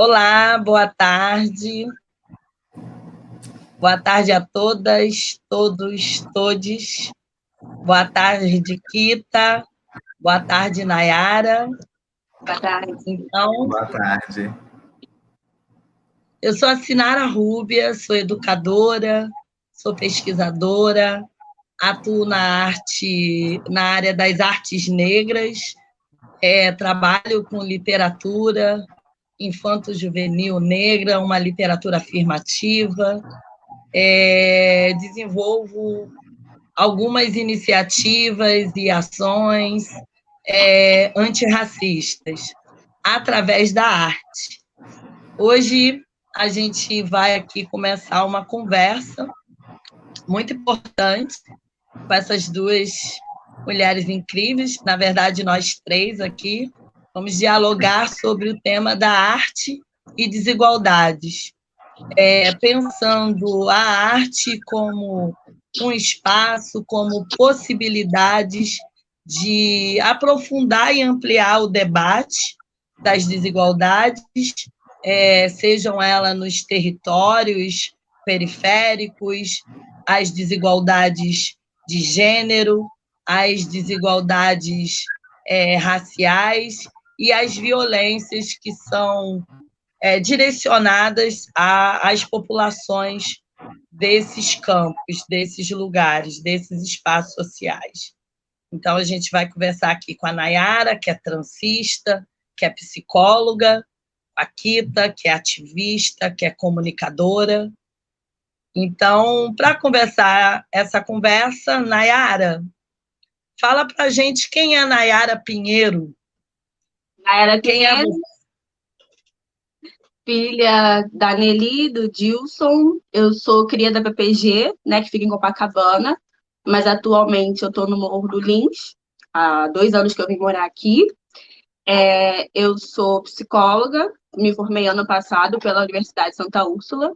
Olá, boa tarde. Boa tarde a todas, todos, todes. Boa tarde, Kita. Boa tarde, Nayara. Boa tarde. Então, Boa tarde. eu sou a Sinara Rúbia, sou educadora, sou pesquisadora, atuo na área das artes negras, trabalho com literatura infanto-juvenil negra, uma literatura afirmativa, desenvolvo algumas iniciativas e ações antirracistas através da arte. Hoje a gente vai aqui começar uma conversa muito importante com essas duas mulheres incríveis, na verdade nós três aqui, vamos dialogar sobre o tema da arte e desigualdades, pensando a arte como um espaço, como possibilidades de aprofundar e ampliar o debate das desigualdades, sejam elas nos territórios periféricos, as desigualdades de gênero, as desigualdades raciais e as violências que são direcionadas às populações desses campos, desses lugares, desses espaços sociais. Então, a gente vai conversar aqui com a Nayara, que é transista, que é psicóloga, a Kita, que é ativista, que é comunicadora. Então, para conversar essa conversa, Nayara, fala para a gente quem é a Nayara Pinheiro. Nayara Pinheiro, filha da Nelly, do Dilson. Eu sou cria da PPG, né, que fica em Copacabana, mas atualmente eu estou no Morro do Lins, há 2 anos que eu vim morar aqui. Eu sou psicóloga, me formei ano passado pela Universidade de Santa Úrsula,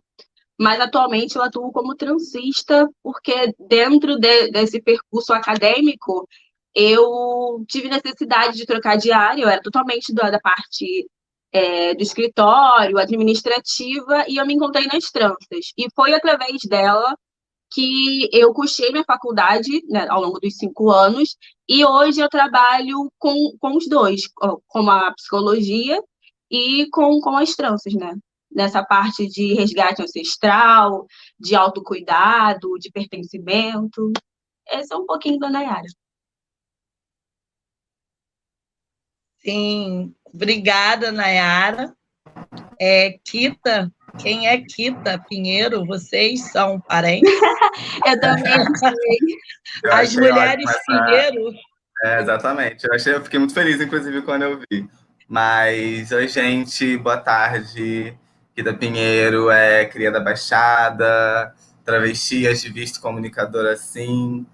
mas atualmente eu atuo como transista, porque dentro desse percurso acadêmico eu tive necessidade de trocar de área, eu era totalmente da parte do escritório, administrativa, e eu me encontrei nas transas. E foi através dela que eu cursei minha faculdade, né, ao longo dos 5 anos, e hoje eu trabalho com os dois, com a psicologia e com as tranças, né? Nessa parte de resgate ancestral, de autocuidado, de pertencimento. Esse é um pouquinho da Nayara. Sim, obrigada, Nayara. Kita, quem é Kita Pinheiro? Vocês são parentes? Eu também sei. As mulheres Pinheiro. Exatamente. Eu fiquei muito feliz, inclusive, quando eu vi. Mas, oi, gente, boa tarde. Kita Pinheiro é cria da Baixada, travesti, ativista, comunicadora, sim.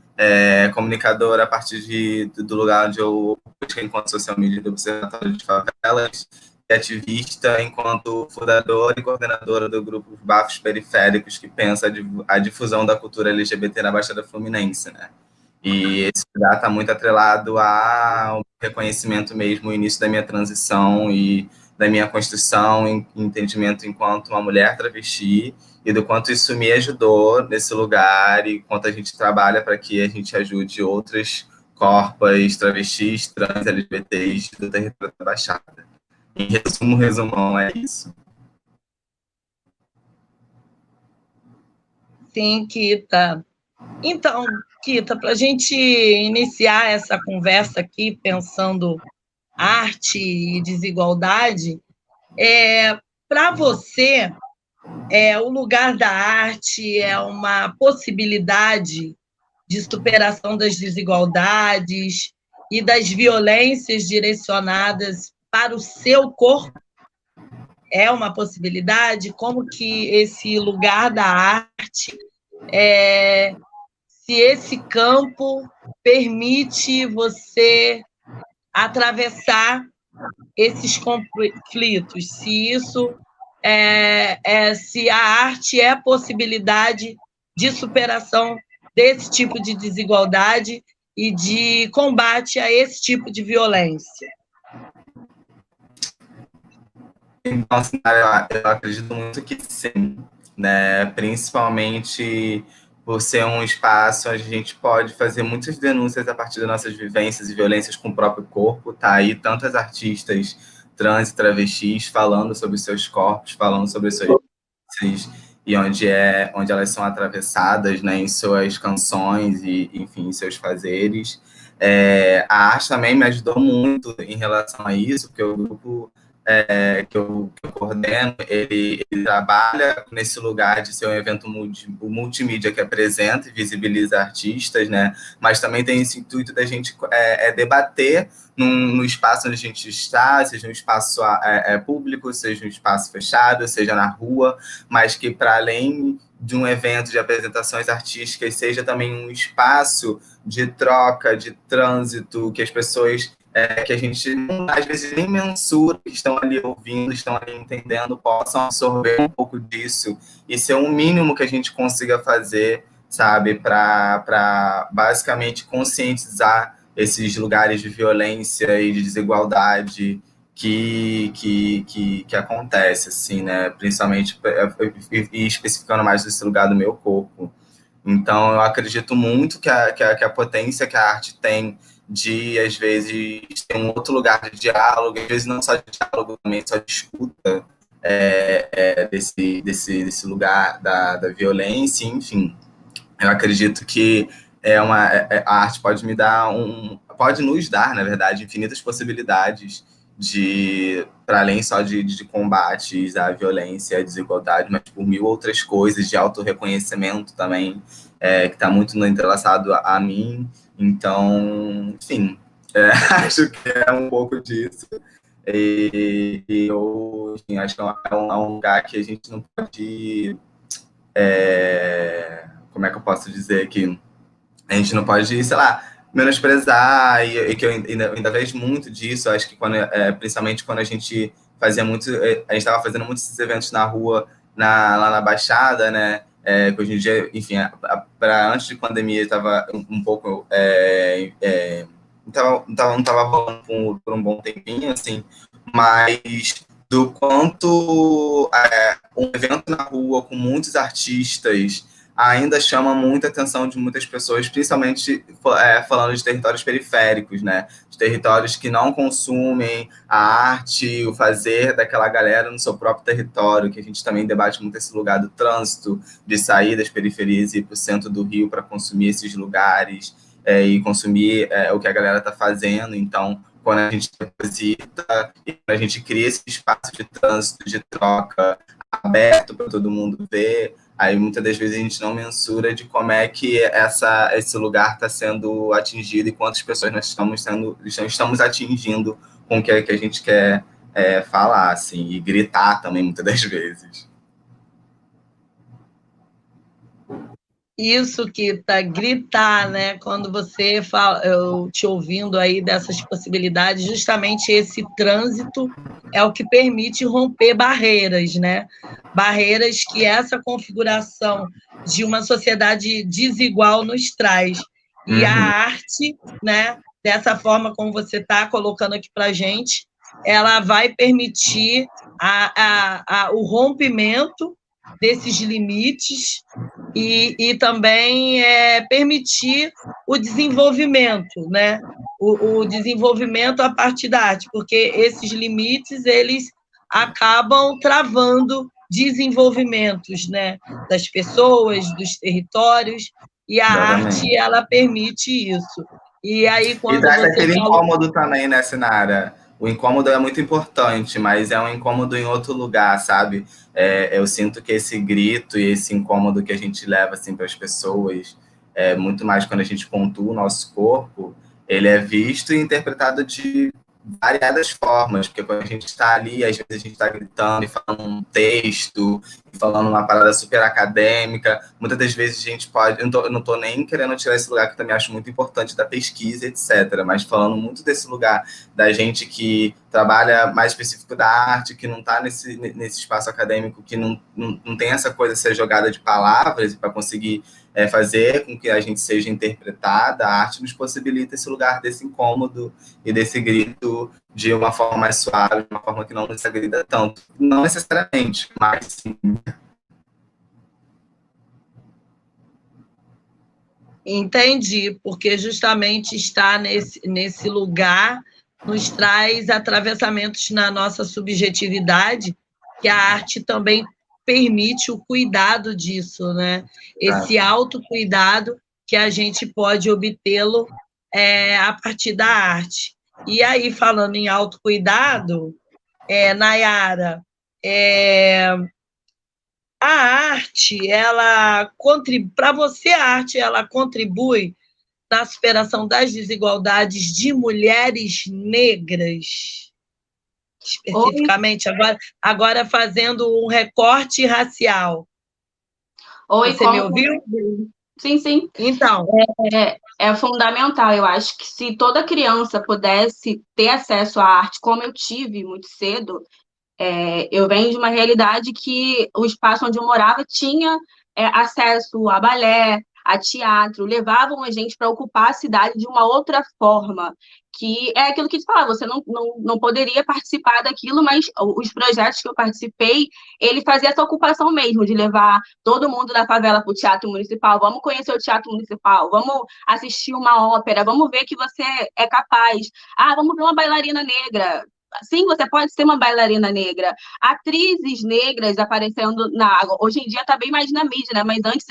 Comunicadora a partir do lugar onde eu busquei enquanto social media do Observatório de Favelas, e ativista enquanto fundadora e coordenadora do grupo Bafos Periféricos, que pensa a difusão da cultura LGBT na Baixada Fluminense, né? E esse lugar está muito atrelado ao reconhecimento mesmo, o início da minha transição e da minha construção, entendimento enquanto uma mulher travesti, e do quanto isso me ajudou nesse lugar e quanto a gente trabalha para que a gente ajude outras corpos, travestis, trans, LGBTs do território da Baixada. Em resumo, resumão, é isso. Sim, Kita. Então, Kita, para a gente iniciar essa conversa aqui, pensando arte e desigualdade, para você, o lugar da arte é uma possibilidade de superação das desigualdades e das violências direcionadas para o seu corpo? É uma possibilidade? Como que esse lugar da arte, se esse campo permite você atravessar esses conflitos, se isso se a arte é a possibilidade de superação desse tipo de desigualdade e de combate a esse tipo de violência. Então, assim, eu acredito muito que sim, né? Principalmente por ser um espaço onde a gente pode fazer muitas denúncias a partir das nossas vivências e violências com o próprio corpo, tá aí tantas artistas trans e travestis falando sobre seus corpos, falando sobre suas vivências e onde elas são atravessadas, né, em suas canções e, enfim, em seus fazeres. A arte também me ajudou muito em relação a isso, porque o grupo que eu coordeno, ele trabalha nesse lugar de ser um evento multimídia que apresenta e visibiliza artistas, né? Mas também tem esse intuito da gente debater no espaço onde a gente está, seja um espaço público, seja um espaço fechado, seja na rua, mas que para além de um evento de apresentações artísticas, seja também um espaço de troca, de trânsito, que as pessoas que a gente às vezes nem mensura, que estão ali ouvindo, estão ali entendendo, possam absorver um pouco disso e ser o mínimo que a gente consiga fazer, sabe, para basicamente conscientizar esses lugares de violência e de desigualdade que acontece, assim, né, principalmente e especificando mais desse lugar do meu corpo. Então, eu acredito muito que a potência que a arte tem de, às vezes, ter um outro lugar de diálogo, às vezes não só de diálogo, também só de escuta desse lugar da violência, enfim. Eu acredito que a arte pode me dar pode nos dar, na verdade, infinitas possibilidades para além só de combates à violência e à desigualdade, mas por mil outras coisas, de autorreconhecimento também, que está muito entrelaçado a mim. Então, enfim, acho que é um pouco disso. E eu, enfim, acho que é um lugar que a gente não pode como é que eu posso dizer que a gente não pode, sei lá, menosprezar, e que eu ainda vejo muito disso, acho que principalmente quando a gente fazia muito, a gente estava fazendo muitos eventos na rua, lá na Baixada, né, que hoje em dia, enfim, antes de pandemia estava um pouco, não estava rolando por um bom tempinho, assim, mas do quanto um evento na rua com muitos artistas ainda chama muita atenção de muitas pessoas, principalmente falando de territórios periféricos, né? De territórios que não consumem a arte, o fazer daquela galera no seu próprio território, que a gente também debate muito esse lugar do trânsito, de sair das periferias e ir para o centro do Rio para consumir esses lugares e consumir o que a galera está fazendo. Então, quando a gente deposita e quando a gente cria esse espaço de trânsito, de troca, aberto para todo mundo ver, aí muitas das vezes a gente não mensura de como é que esse lugar está sendo atingido e quantas pessoas nós estamos atingindo com o que a gente quer falar, assim, e gritar também muitas das vezes. Isso que tá gritar, né? Quando você fala, eu te ouvindo aí dessas possibilidades, justamente esse trânsito é o que permite romper barreiras, né? Barreiras que essa configuração de uma sociedade desigual nos traz. E a arte, né? Dessa forma como você está colocando aqui para a gente, ela vai permitir o rompimento desses limites e também permitir o desenvolvimento, né? O desenvolvimento a partir da arte, porque esses limites eles acabam travando desenvolvimentos, né? Das pessoas, dos territórios, e a arte ela permite isso. E aí quando traz você aquele fala... incômodo também, né, Sinara? O incômodo é muito importante, mas é um incômodo em outro lugar, sabe? Eu sinto que esse grito e esse incômodo que a gente leva assim, para as pessoas, muito mais quando a gente pontua o nosso corpo, ele é visto e interpretado de variadas formas, porque quando a gente está ali, às vezes a gente está gritando e falando um texto, e falando uma parada super acadêmica, muitas das vezes a gente pode, eu não estou nem querendo tirar esse lugar que eu também acho muito importante da pesquisa, etc., mas falando muito desse lugar da gente que trabalha mais específico da arte, que não está nesse espaço acadêmico, que não tem essa coisa de ser jogada de palavras para conseguir fazer com que a gente seja interpretada, a arte nos possibilita esse lugar desse incômodo e desse grito de uma forma mais suave, de uma forma que não nos agrida tanto. Não necessariamente, mas sim. Entendi, porque justamente estar nesse lugar nos traz atravessamentos na nossa subjetividade, que a arte também permite o cuidado disso, né? Esse autocuidado que a gente pode obtê-lo a partir da arte. E aí, falando em autocuidado, Nayara, a arte, ela contribui, para você a arte, ela contribui na superação das desigualdades de mulheres negras, especificamente, agora fazendo um recorte racial. Oi, você me ouviu? Sim, sim. Então. É fundamental. Eu acho que se toda criança pudesse ter acesso à arte, como eu tive muito cedo, eu venho de uma realidade que o espaço onde eu morava tinha acesso a balé, a teatro, levavam a gente para ocupar a cidade de uma outra forma, que é aquilo que te falava, você não poderia participar daquilo, mas os projetos que eu participei, ele fazia essa ocupação mesmo, de levar todo mundo da favela para o teatro municipal, vamos conhecer o teatro municipal, vamos assistir uma ópera, vamos ver que você é capaz, vamos ver uma bailarina negra. Sim, você pode ser uma bailarina negra. Atrizes negras aparecendo na água. Hoje em dia está bem mais na mídia, né? Mas antes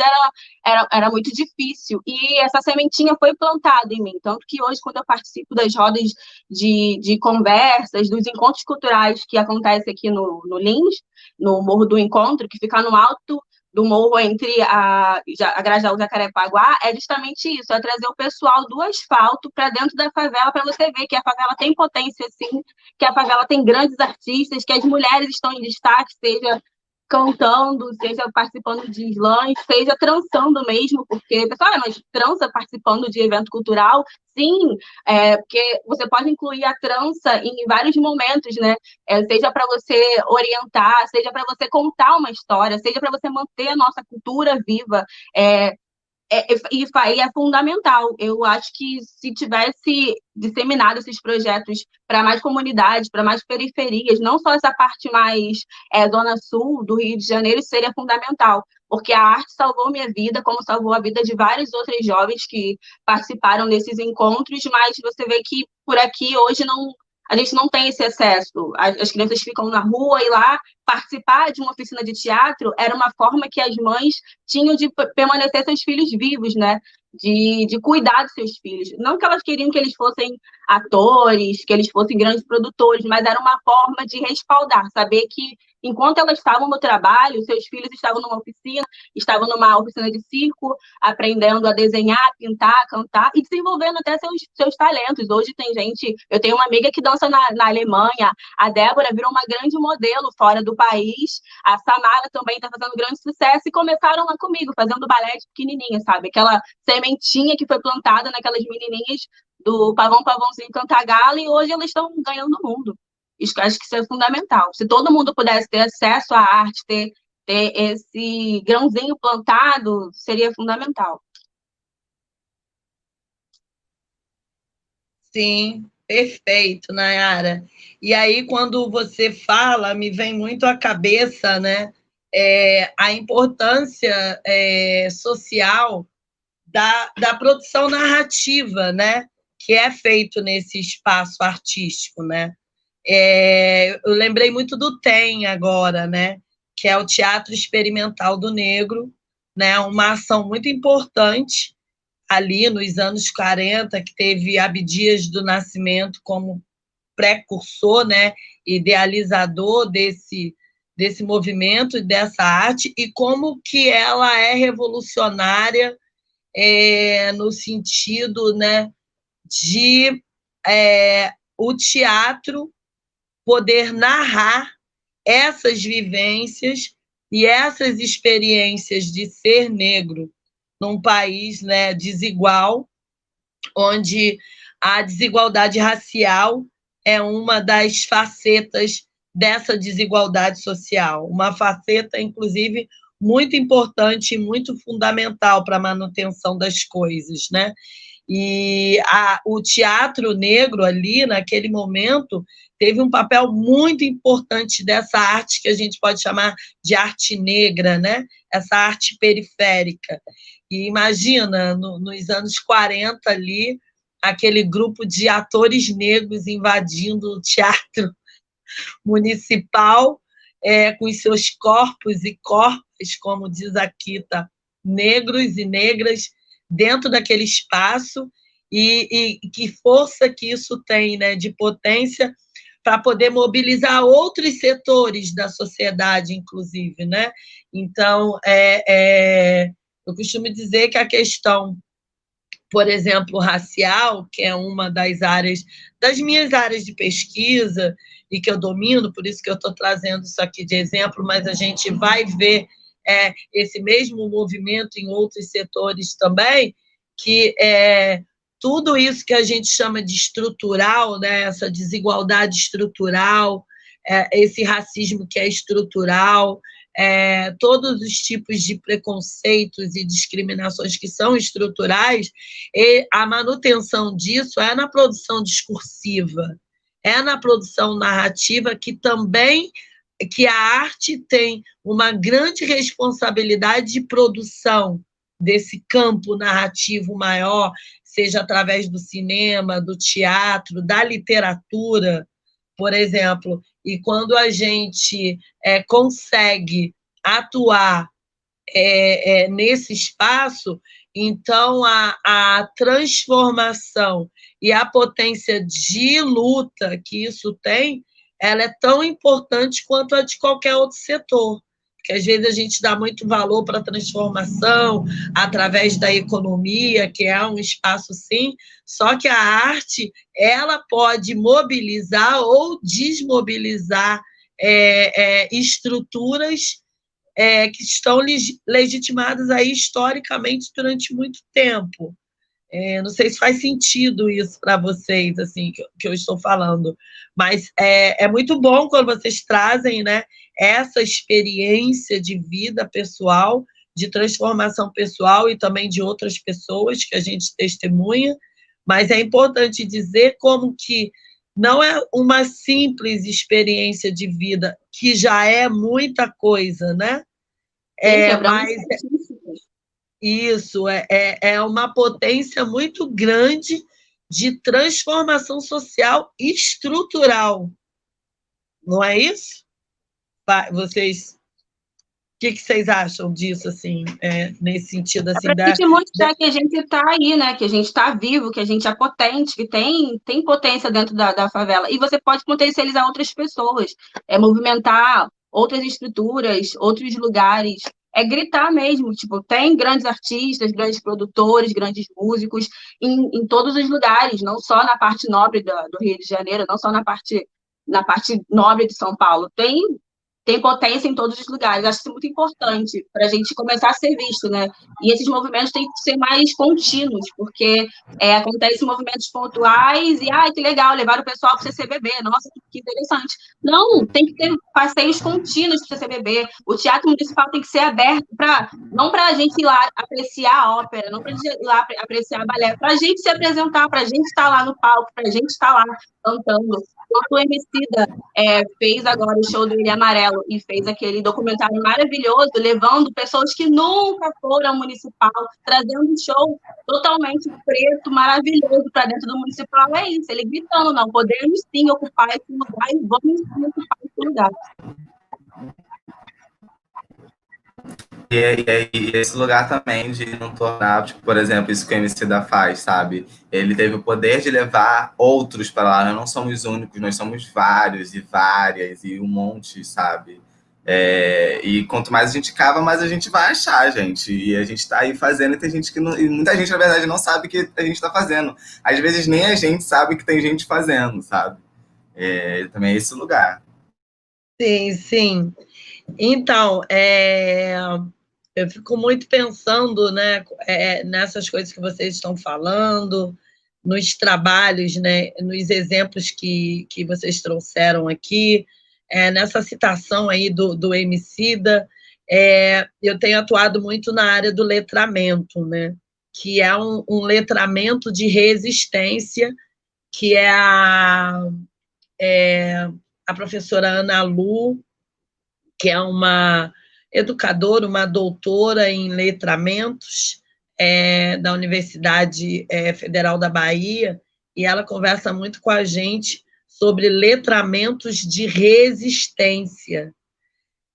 era muito difícil. E essa sementinha foi plantada em mim. Tanto que hoje, quando eu participo das rodas de conversas, dos encontros culturais que acontecem aqui no Lins, no Morro do Encontro, que fica no alto do morro entre a Grajaú e Jacarepaguá, é justamente isso, é trazer o pessoal do asfalto para dentro da favela, para você ver que a favela tem potência, sim, que a favela tem grandes artistas, que as mulheres estão em destaque, seja cantando, seja participando de slams, seja trançando mesmo, porque, pessoal, mas trança participando de evento cultural? Sim, porque você pode incluir a trança em vários momentos, né? Seja para você orientar, seja para você contar uma história, seja para você manter a nossa cultura viva. E é fundamental. Eu acho que se tivesse disseminado esses projetos para mais comunidades, para mais periferias, não só essa parte mais zona sul do Rio de Janeiro, isso seria fundamental, porque a arte salvou minha vida, como salvou a vida de vários outros jovens que participaram desses encontros, mas você vê que por aqui hoje a gente não tem esse acesso. As crianças ficam na rua e lá participar de uma oficina de teatro era uma forma que as mães tinham de permanecer seus filhos vivos, né? De cuidar dos seus filhos. Não que elas queriam que eles fossem atores, que eles fossem grandes produtores, mas era uma forma de respaldar, saber que enquanto elas estavam no trabalho, seus filhos estavam estavam numa oficina de circo, aprendendo a desenhar, pintar, cantar e desenvolvendo até seus talentos. Hoje tem gente, eu tenho uma amiga que dança na Alemanha, a Débora virou uma grande modelo fora do país, a Samara também está fazendo grande sucesso e começaram lá comigo, fazendo balé de pequenininha, sabe? Aquela sementinha que foi plantada naquelas menininhas do Pavãozinho Cantagalo e hoje elas estão ganhando o mundo. Acho que isso é fundamental. Se todo mundo pudesse ter acesso à arte, ter esse grãozinho plantado, seria fundamental. Sim, perfeito, Nayara. E aí, quando você fala, me vem muito à cabeça, né, a importância social da produção narrativa, né, que é feito nesse espaço artístico, né? Eu lembrei muito do TEM agora, né, que é o Teatro Experimental do Negro, né, uma ação muito importante ali nos anos 40, que teve Abdias do Nascimento como precursor, né, idealizador desse movimento e dessa arte, e como que ela é revolucionária no sentido, né, de o teatro poder narrar essas vivências e essas experiências de ser negro num país, né, desigual, onde a desigualdade racial é uma das facetas dessa desigualdade social, uma faceta, inclusive, muito importante e muito fundamental para a manutenção das coisas, né? E o teatro negro ali, naquele momento, teve um papel muito importante dessa arte que a gente pode chamar de arte negra, né? Essa arte periférica. E imagina, nos anos 40 ali, aquele grupo de atores negros invadindo o teatro municipal, com os seus corpos e corpos, como diz a Kita, negros e negras, dentro daquele espaço, e que força que isso tem, né, de potência para poder mobilizar outros setores da sociedade, inclusive, né? Então, eu costumo dizer que a questão, por exemplo, racial, que é uma das minhas áreas de pesquisa e que eu domino, por isso que eu estou trazendo isso aqui de exemplo, mas a gente vai ver esse mesmo movimento em outros setores também, que tudo isso que a gente chama de estrutural, né, essa desigualdade estrutural, esse racismo que é estrutural, todos os tipos de preconceitos e discriminações que são estruturais, e a manutenção disso é na produção discursiva, é na produção narrativa, que a arte tem uma grande responsabilidade de produção desse campo narrativo maior, seja através do cinema, do teatro, da literatura, por exemplo. E quando a gente consegue atuar nesse espaço, então a transformação e a potência de luta que isso tem, ela é tão importante quanto a de qualquer outro setor. Porque às vezes a gente dá muito valor para a transformação através da economia, que é um espaço sim, só que a arte ela pode mobilizar ou desmobilizar estruturas que estão legitimadas aí historicamente durante muito tempo. Não sei se faz sentido isso para vocês, assim, que eu estou falando, mas é muito bom quando vocês trazem, né, essa experiência de vida pessoal, de transformação pessoal e também de outras pessoas que a gente testemunha, mas é importante dizer como que não é uma simples experiência de vida, que já é muita coisa, né? Mas isso é uma potência muito grande de transformação social estrutural, não é isso? Vocês, o que vocês acham disso, assim, nesse sentido, assim, para a gente mostrar que a gente está aí, né? Que a gente está vivo, que a gente é potente, que tem potência dentro da favela. E você pode potencializar outras pessoas, movimentar outras estruturas, outros lugares. Gritar mesmo, tipo, tem grandes artistas, grandes produtores, grandes músicos em todos os lugares, não só na parte nobre do Rio de Janeiro, não só na parte nobre de São Paulo. Tem potência em todos os lugares. Acho isso muito importante para a gente começar a ser visto, né? E esses movimentos têm que ser mais contínuos, porque acontecem movimentos pontuais e, que legal, levar o pessoal para o CCBB, nossa, que interessante. Não, tem que ter passeios contínuos para o CCBB. O Teatro Municipal tem que ser aberto não para a gente ir lá apreciar a ópera, não para a gente ir lá apreciar a balé, para a gente se apresentar, para a gente estar lá no palco, para a gente estar lá cantando. Quando o Emicida fez agora o show do Ilha Amarelo e fez aquele documentário maravilhoso, levando pessoas que nunca foram ao municipal, trazendo um show totalmente preto, maravilhoso para dentro do municipal, é isso, ele gritando, não, podemos sim ocupar esse lugar e vamos sim ocupar esse lugar. E esse lugar também de não tornar, tipo, por exemplo, isso que o Emicida faz, sabe? Ele teve o poder de levar outros para lá, nós não somos únicos, nós somos vários e várias e um monte, sabe? E quanto mais a gente cava, mais a gente vai achar, gente. E a gente está aí fazendo e tem gente que não, e muita gente, na verdade, não sabe o que a gente está fazendo. Às vezes nem a gente sabe que tem gente fazendo, sabe? Também é esse lugar. Sim, sim. Então, eu fico muito pensando, né, nessas coisas que vocês estão falando, nos trabalhos, né, nos exemplos que vocês trouxeram aqui, nessa citação aí do Emicida, Eu tenho atuado muito na área do letramento, né? Que é um letramento de resistência, que é a professora Ana Lu, que é uma educadora, uma doutora em letramentos da Universidade Federal da Bahia, e ela conversa muito com a gente sobre letramentos de resistência,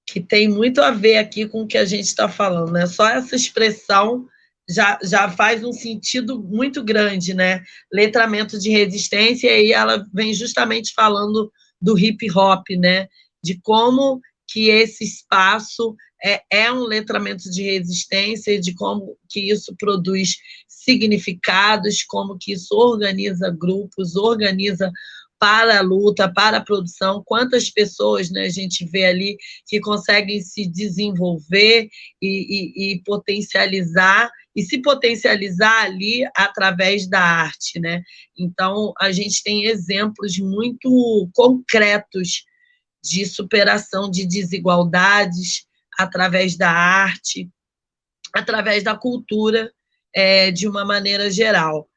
que tem muito a ver aqui com o que a gente está falando, né? Só essa expressão já faz um sentido muito grande, né? Letramento de resistência, e ela vem justamente falando do hip hop, né? De como que esse espaço é um letramento de resistência, de como que isso produz significados, como que isso organiza grupos, organiza para a luta, para a produção, quantas pessoas, né, a gente vê ali que conseguem se desenvolver e potencializar, e se potencializar ali através da arte, né? Então, a gente tem exemplos muito concretos de superação de desigualdades através da arte, através da cultura, de uma maneira geral.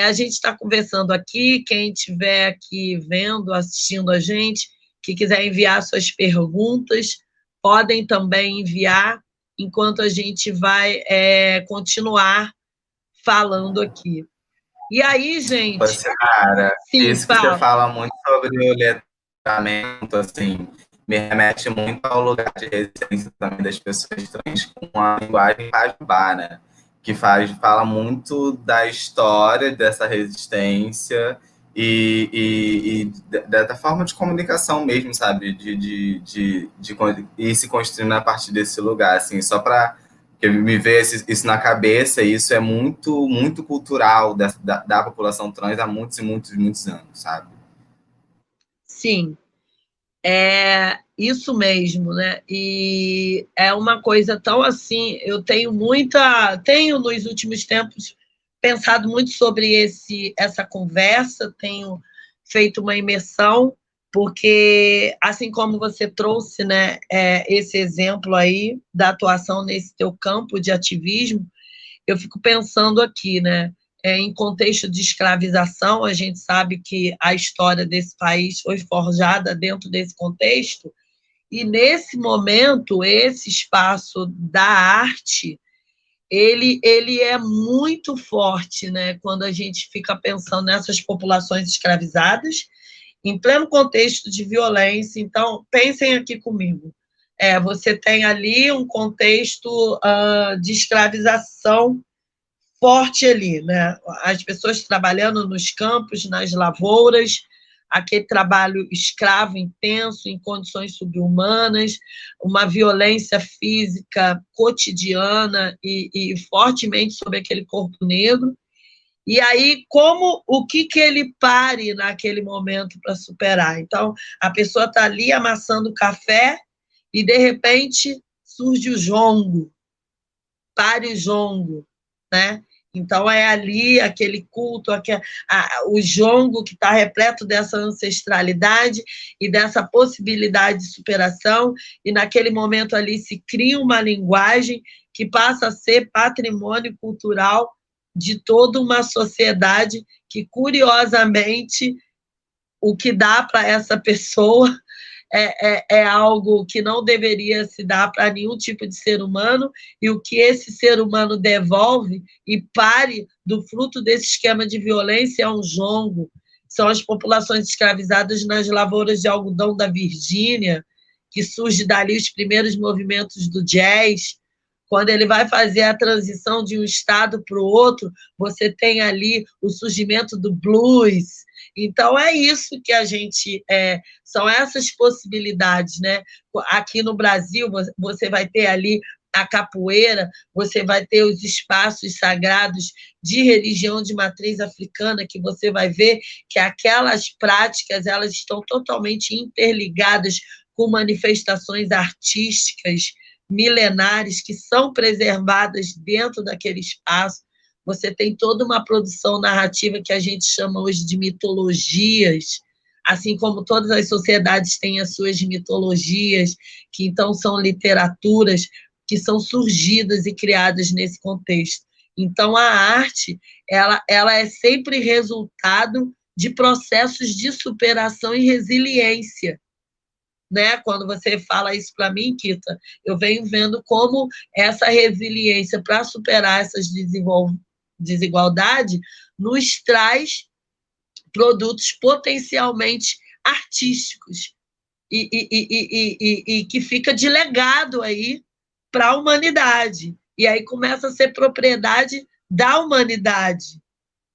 A gente está conversando aqui, quem estiver aqui vendo, assistindo a gente, que quiser enviar suas perguntas, podem também enviar, enquanto a gente vai continuar falando aqui. E aí, gente... Cara, sim, isso que você fala muito sobre o letramento, assim, me remete muito ao lugar de resistência também das pessoas trans com a linguagem pajubá, né? Que fala muito da história dessa resistência e da forma de comunicação mesmo, sabe? De ir se construindo a partir desse lugar, assim, só para que me veio isso na cabeça, e isso é muito, muito cultural da população trans há muitos e muitos, muitos anos, sabe? Sim, é isso mesmo, né? E é uma coisa tão assim, eu tenho nos últimos tempos pensado muito sobre essa conversa, tenho feito uma imersão, porque assim como você trouxe, né, esse exemplo aí da atuação nesse teu campo de ativismo, eu fico pensando aqui, né? Em contexto de escravização, a gente sabe que a história desse país foi forjada dentro desse contexto, e nesse momento, esse espaço da arte, ele é muito forte, né? Quando a gente fica pensando nessas populações escravizadas, em pleno contexto de violência. Então, pensem aqui comigo. Você tem ali um contexto de escravização forte ali, né? As pessoas trabalhando nos campos, nas lavouras, aquele trabalho escravo intenso, em condições subhumanas, uma violência física cotidiana e fortemente sobre aquele corpo negro. E aí, o que ele pare naquele momento para superar? Então, a pessoa está ali amassando café e, de repente, surge o jongo, pare o jongo, né? Então, é ali aquele culto, o jongo que está repleto dessa ancestralidade e dessa possibilidade de superação, e naquele momento ali se cria uma linguagem que passa a ser patrimônio cultural de toda uma sociedade que, curiosamente, o que dá para essa pessoa é algo que não deveria se dar para nenhum tipo de ser humano, e o que esse ser humano devolve e pare do fruto desse esquema de violência é um jongo. São as populações escravizadas nas lavouras de algodão da Virgínia, que surge dali os primeiros movimentos do jazz. Quando ele vai fazer a transição de um estado para o outro, você tem ali o surgimento do blues. Então, é isso que a gente... são essas possibilidades, né? Aqui no Brasil, você vai ter ali a capoeira, você vai ter os espaços sagrados de religião de matriz africana, que você vai ver que aquelas práticas elas estão totalmente interligadas com manifestações artísticas milenares que são preservadas dentro daquele espaço. Você tem toda uma produção narrativa que a gente chama hoje de mitologias, assim como todas as sociedades têm as suas mitologias, que então são literaturas que são surgidas e criadas nesse contexto. Então, a arte, ela é sempre resultado de processos de superação e resiliência, né? Quando você fala isso para mim, Kita, eu venho vendo como essa resiliência para superar essas desigualdades nos traz produtos potencialmente artísticos e que fica de legado aí para a humanidade. E aí começa a ser propriedade da humanidade,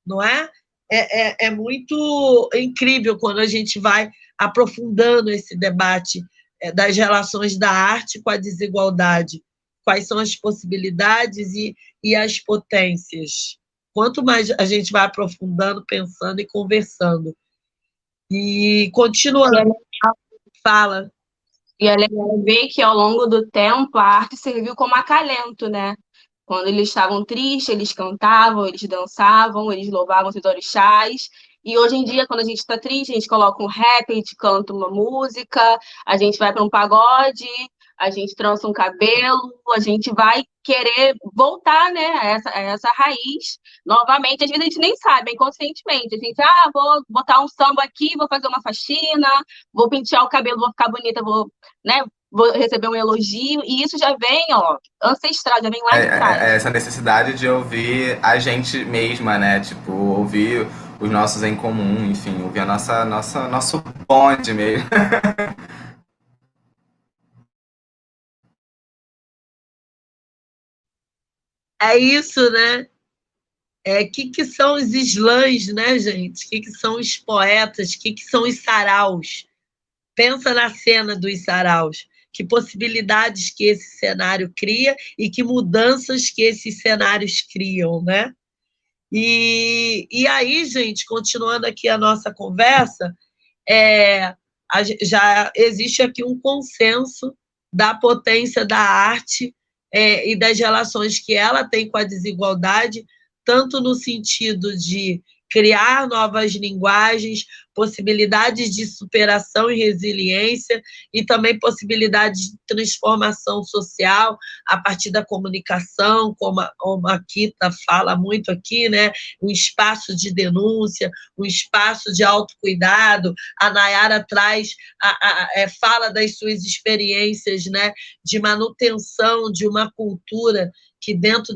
não é? É muito incrível quando a gente vai aprofundando esse debate das relações da arte com a desigualdade. Quais são as possibilidades e as potências. Quanto mais a gente vai aprofundando, pensando e conversando. E continuando, fala. E é legal ver que, ao longo do tempo, a arte serviu como acalento, né? Quando eles estavam tristes, eles cantavam, eles dançavam, eles louvavam seus orixás. E hoje em dia, quando a gente está triste, a gente coloca um rap, a gente canta uma música, a gente vai para um pagode, a gente trança um cabelo, a gente vai querer voltar, né, a essa raiz novamente. Às vezes a gente nem sabe, inconscientemente. A gente, vou botar um samba aqui, vou fazer uma faxina, vou pentear o cabelo, vou ficar bonita, né, vou receber um elogio, e isso já vem, ó, ancestral, já vem lá de trás. Essa necessidade de ouvir a gente mesma, né? Tipo, ouvir os nossos em comum, enfim, ouvir a nosso bonde mesmo. É isso, né? Que são os slams, né, gente? Que são os poetas? Que são os saraus? Pensa na cena dos saraus. Que possibilidades que esse cenário cria e que mudanças que esses cenários criam, né? E aí, gente, continuando aqui a nossa conversa, já existe aqui um consenso da potência da arte e das relações que ela tem com a desigualdade, tanto no sentido de criar novas linguagens, possibilidades de superação e resiliência, e também possibilidades de transformação social a partir da comunicação, como a Kita fala muito aqui, né? Um espaço de denúncia, um espaço de autocuidado. A Nayara traz, fala das suas experiências, né? De manutenção de uma cultura que dentro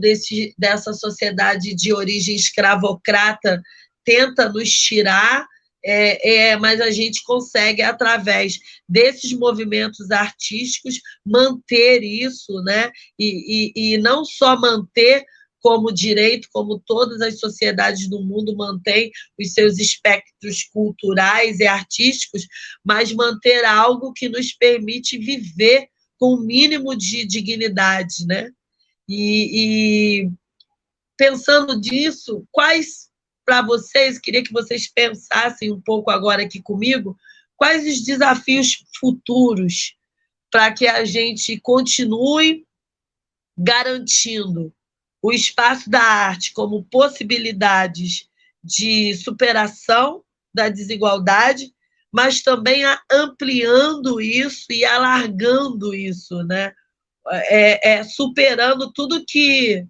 dessa sociedade de origem escravocrata tenta nos tirar, mas a gente consegue, através desses movimentos artísticos, manter isso, né? E não só manter como direito, como todas as sociedades do mundo mantêm os seus espectros culturais e artísticos, mas manter algo que nos permite viver com o mínimo de dignidade, né? E pensando nisso, quais, para vocês, queria que vocês pensassem um pouco agora aqui comigo, quais os desafios futuros para que a gente continue garantindo o espaço da arte como possibilidades de superação da desigualdade, mas também ampliando isso e alargando isso, né? Superando tudo que,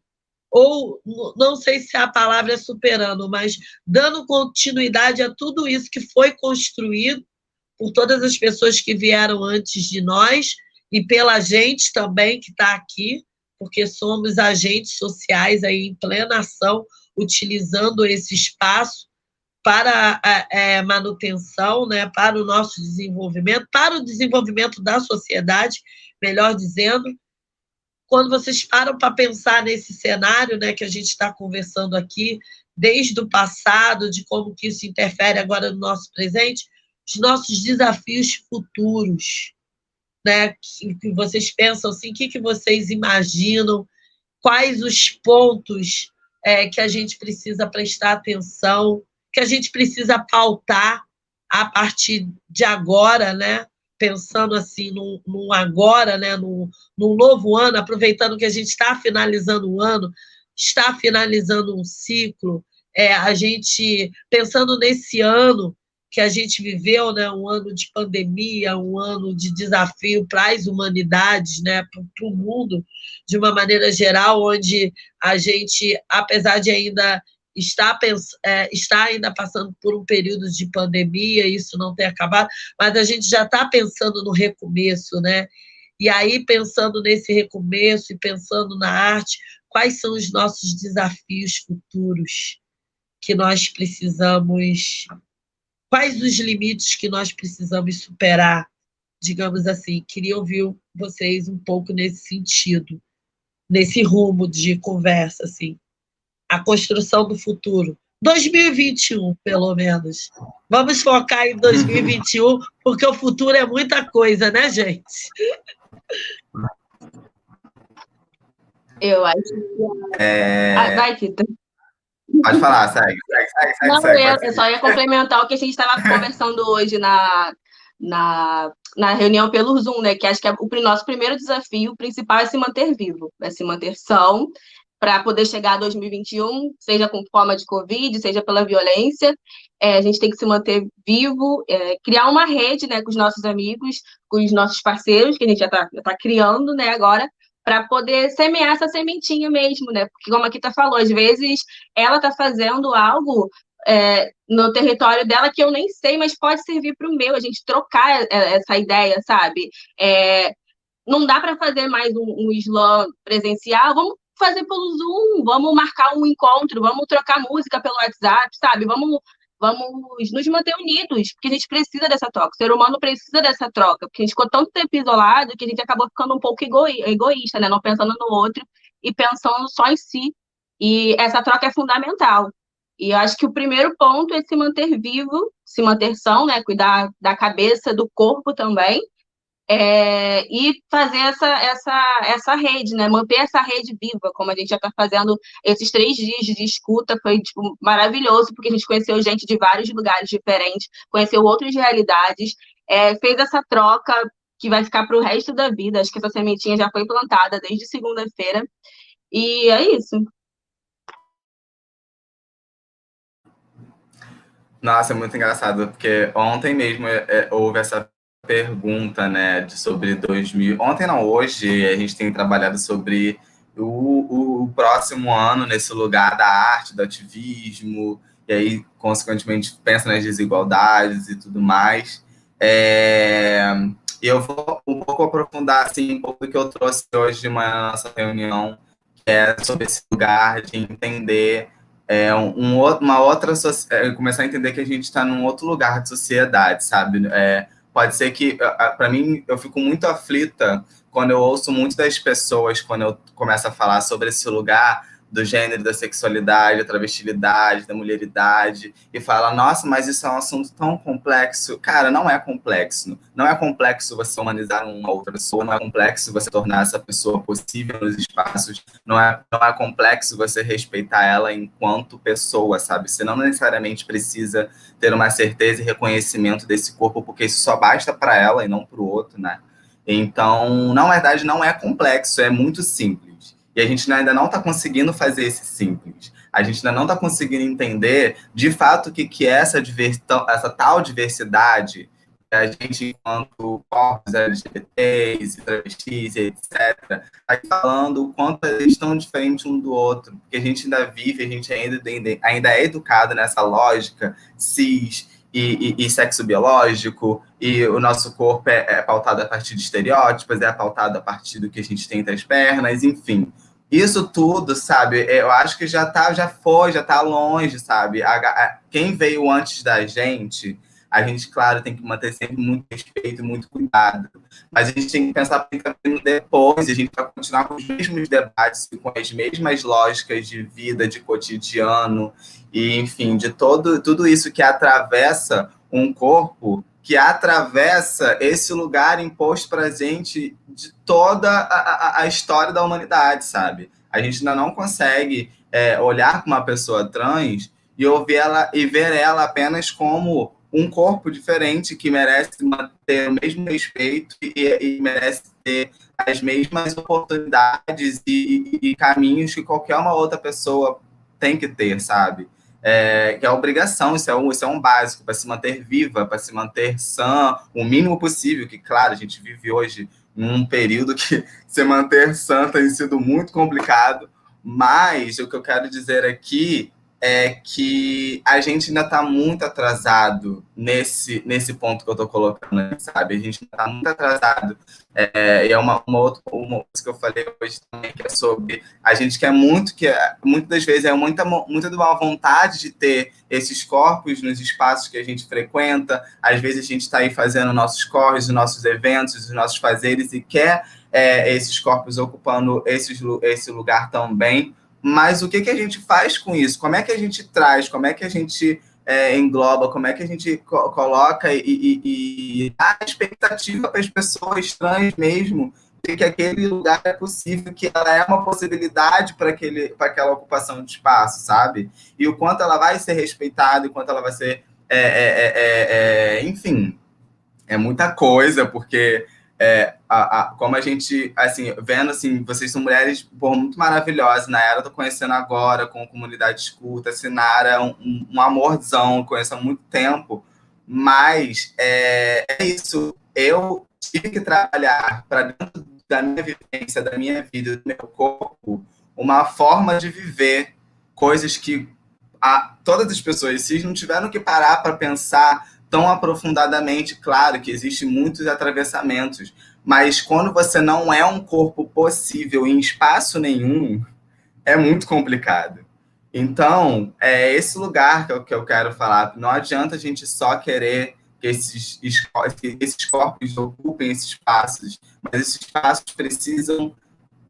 ou não sei se a palavra é superando, mas dando continuidade a tudo isso que foi construído por todas as pessoas que vieram antes de nós e pela gente também que está aqui, porque somos agentes sociais aí em plena ação, utilizando esse espaço para a manutenção, né, para o nosso desenvolvimento, para o desenvolvimento da sociedade, melhor dizendo. Quando vocês param para pensar nesse cenário, né, que a gente está conversando aqui, desde o passado, de como que isso interfere agora no nosso presente, os nossos desafios futuros, né, que vocês pensam assim, o que vocês imaginam, quais os pontos que a gente precisa prestar atenção, que a gente precisa pautar a partir de agora, né? Pensando assim num agora, né? num novo ano, aproveitando que a gente está finalizando o ano, está finalizando um ciclo, a gente pensando nesse ano que a gente viveu, né, um ano de pandemia, um ano de desafio para as humanidades, né, para o mundo, de uma maneira geral, onde a gente, apesar de ainda está ainda passando por um período de pandemia, isso não tem acabado, mas a gente já está pensando no recomeço, né? E aí, pensando nesse recomeço e pensando na arte, quais são os nossos desafios futuros que nós precisamos, quais os limites que nós precisamos superar, digamos assim. Queria ouvir vocês um pouco nesse sentido, nesse rumo de conversa, assim. A construção do futuro. 2021, pelo menos. Vamos focar em 2021, porque o futuro é muita coisa, né, gente? Eu acho que. Vai, Tita. Pode falar, segue. Não, Pode eu seguir. só ia complementar o que a gente estava conversando hoje na reunião pelo Zoom, né? Que acho que o nosso primeiro desafio principal é se manter vivo, é se manter são, para poder chegar a 2021, seja com forma de Covid, seja pela violência. A gente tem que se manter vivo, criar uma rede, né, com os nossos amigos, com os nossos parceiros, que a gente já tá criando, né, agora, para poder semear essa sementinha mesmo, né? Porque, como a Kita falou, às vezes ela está fazendo algo no território dela que eu nem sei, mas pode servir para o meu, a gente trocar essa ideia, sabe? Não dá para fazer mais um slam presencial, vamos fazer pelo Zoom, vamos marcar um encontro, vamos trocar música pelo WhatsApp, sabe? Vamos nos manter unidos, porque a gente precisa dessa troca, o ser humano precisa dessa troca, porque a gente ficou tanto tempo isolado que a gente acabou ficando um pouco egoísta, né? Não pensando no outro e pensando só em si. E essa troca é fundamental. E eu acho que o primeiro ponto é se manter vivo, se manter são, né? Cuidar da cabeça, do corpo também, e fazer essa rede, né? Manter essa rede viva, como a gente já está fazendo esses 3 dias de escuta, foi tipo, maravilhoso, porque a gente conheceu gente de vários lugares diferentes, conheceu outras realidades, fez essa troca que vai ficar para o resto da vida. Acho que essa sementinha já foi plantada desde segunda-feira, e é isso. Nossa, é muito engraçado, porque ontem mesmo houve essa pergunta, né, sobre 2000. Ontem não, hoje a gente tem trabalhado sobre o próximo ano nesse lugar da arte, do ativismo, e aí, consequentemente, pensa nas desigualdades e tudo mais. E eu vou um pouco aprofundar, assim, um pouco do que eu trouxe hoje de manhã na nossa reunião, que é sobre esse lugar de entender uma outra começar a entender que a gente está num outro lugar de sociedade, sabe? Pode ser que, para mim, eu fico muito aflita quando eu ouço muito das pessoas, quando eu começo a falar sobre esse lugar do gênero, da sexualidade, da travestilidade, da mulheridade, e fala, nossa, mas isso é um assunto tão complexo. Cara, não é complexo. Não é complexo você humanizar uma outra pessoa, não é complexo você tornar essa pessoa possível nos espaços, não é complexo você respeitar ela enquanto pessoa, sabe? Você não necessariamente precisa ter uma certeza e reconhecimento desse corpo, porque isso só basta para ela e não para o outro, né? Então, na verdade, não é complexo, é muito simples. E a gente ainda não está conseguindo fazer esse simples. A gente ainda não está conseguindo entender, de fato, o que é essa tal diversidade que a gente, enquanto corpos LGBTs, travestis, etc., está falando o quanto eles estão diferentes um do outro. Porque a gente ainda vive, a gente ainda é educado nessa lógica cis e sexo biológico, e o nosso corpo é pautado a partir de estereótipos, é pautado a partir do que a gente tem entre as pernas, enfim. Isso tudo, sabe, eu acho que já tá longe, sabe? Quem veio antes da gente, a gente, claro, tem que manter sempre muito respeito e muito cuidado. Mas a gente tem que pensar que está vindo depois, e a gente vai continuar com os mesmos debates, com as mesmas lógicas de vida, de cotidiano, e, enfim, de tudo isso que atravessa um corpo, que atravessa esse lugar imposto para a gente de toda a história da humanidade, sabe? A gente ainda não consegue olhar para uma pessoa trans e ouvir ela e ver ela apenas como um corpo diferente que merece ter o mesmo respeito e merece ter as mesmas oportunidades e caminhos que qualquer uma outra pessoa tem que ter, sabe? que é a obrigação, isso é um básico para se manter viva, para se manter sã, o mínimo possível, que, claro, a gente vive hoje num período que se manter sã tem sido muito complicado, mas o que eu quero dizer aqui é que a gente ainda está muito atrasado nesse ponto que eu estou colocando, sabe? A gente está muito atrasado. E é uma coisa que eu falei hoje também, que é sobre a gente quer muito, que muitas das vezes é muita de uma vontade de ter esses corpos nos espaços que a gente frequenta. Às vezes a gente está aí fazendo nossos corres, os nossos eventos, os nossos fazeres e quer esses corpos ocupando esse lugar também. Mas o que a gente faz com isso? Como é que a gente traz? Como é que a gente engloba? Como é que a gente coloca e dá expectativa para as pessoas trans mesmo de que aquele lugar é possível, que ela é uma possibilidade para aquela ocupação de espaço, sabe? E o quanto ela vai ser respeitada, e o quanto ela vai ser... enfim, é muita coisa, porque como a gente, assim, vendo, assim, vocês são mulheres muito maravilhosas. Nayara eu tô conhecendo agora, com a comunidade escuta. Sinara é um amorzão, conheço há muito tempo, mas é isso. Eu tive que trabalhar para dentro da minha vivência, da minha vida, do meu corpo, uma forma de viver coisas que todas as pessoas cis não tiveram que parar para pensar tão aprofundadamente. Claro que existem muitos atravessamentos, mas quando você não é um corpo possível em espaço nenhum, é muito complicado. Então, é esse lugar que eu quero falar. Não adianta a gente só querer que esses corpos ocupem esses espaços, mas esses espaços precisam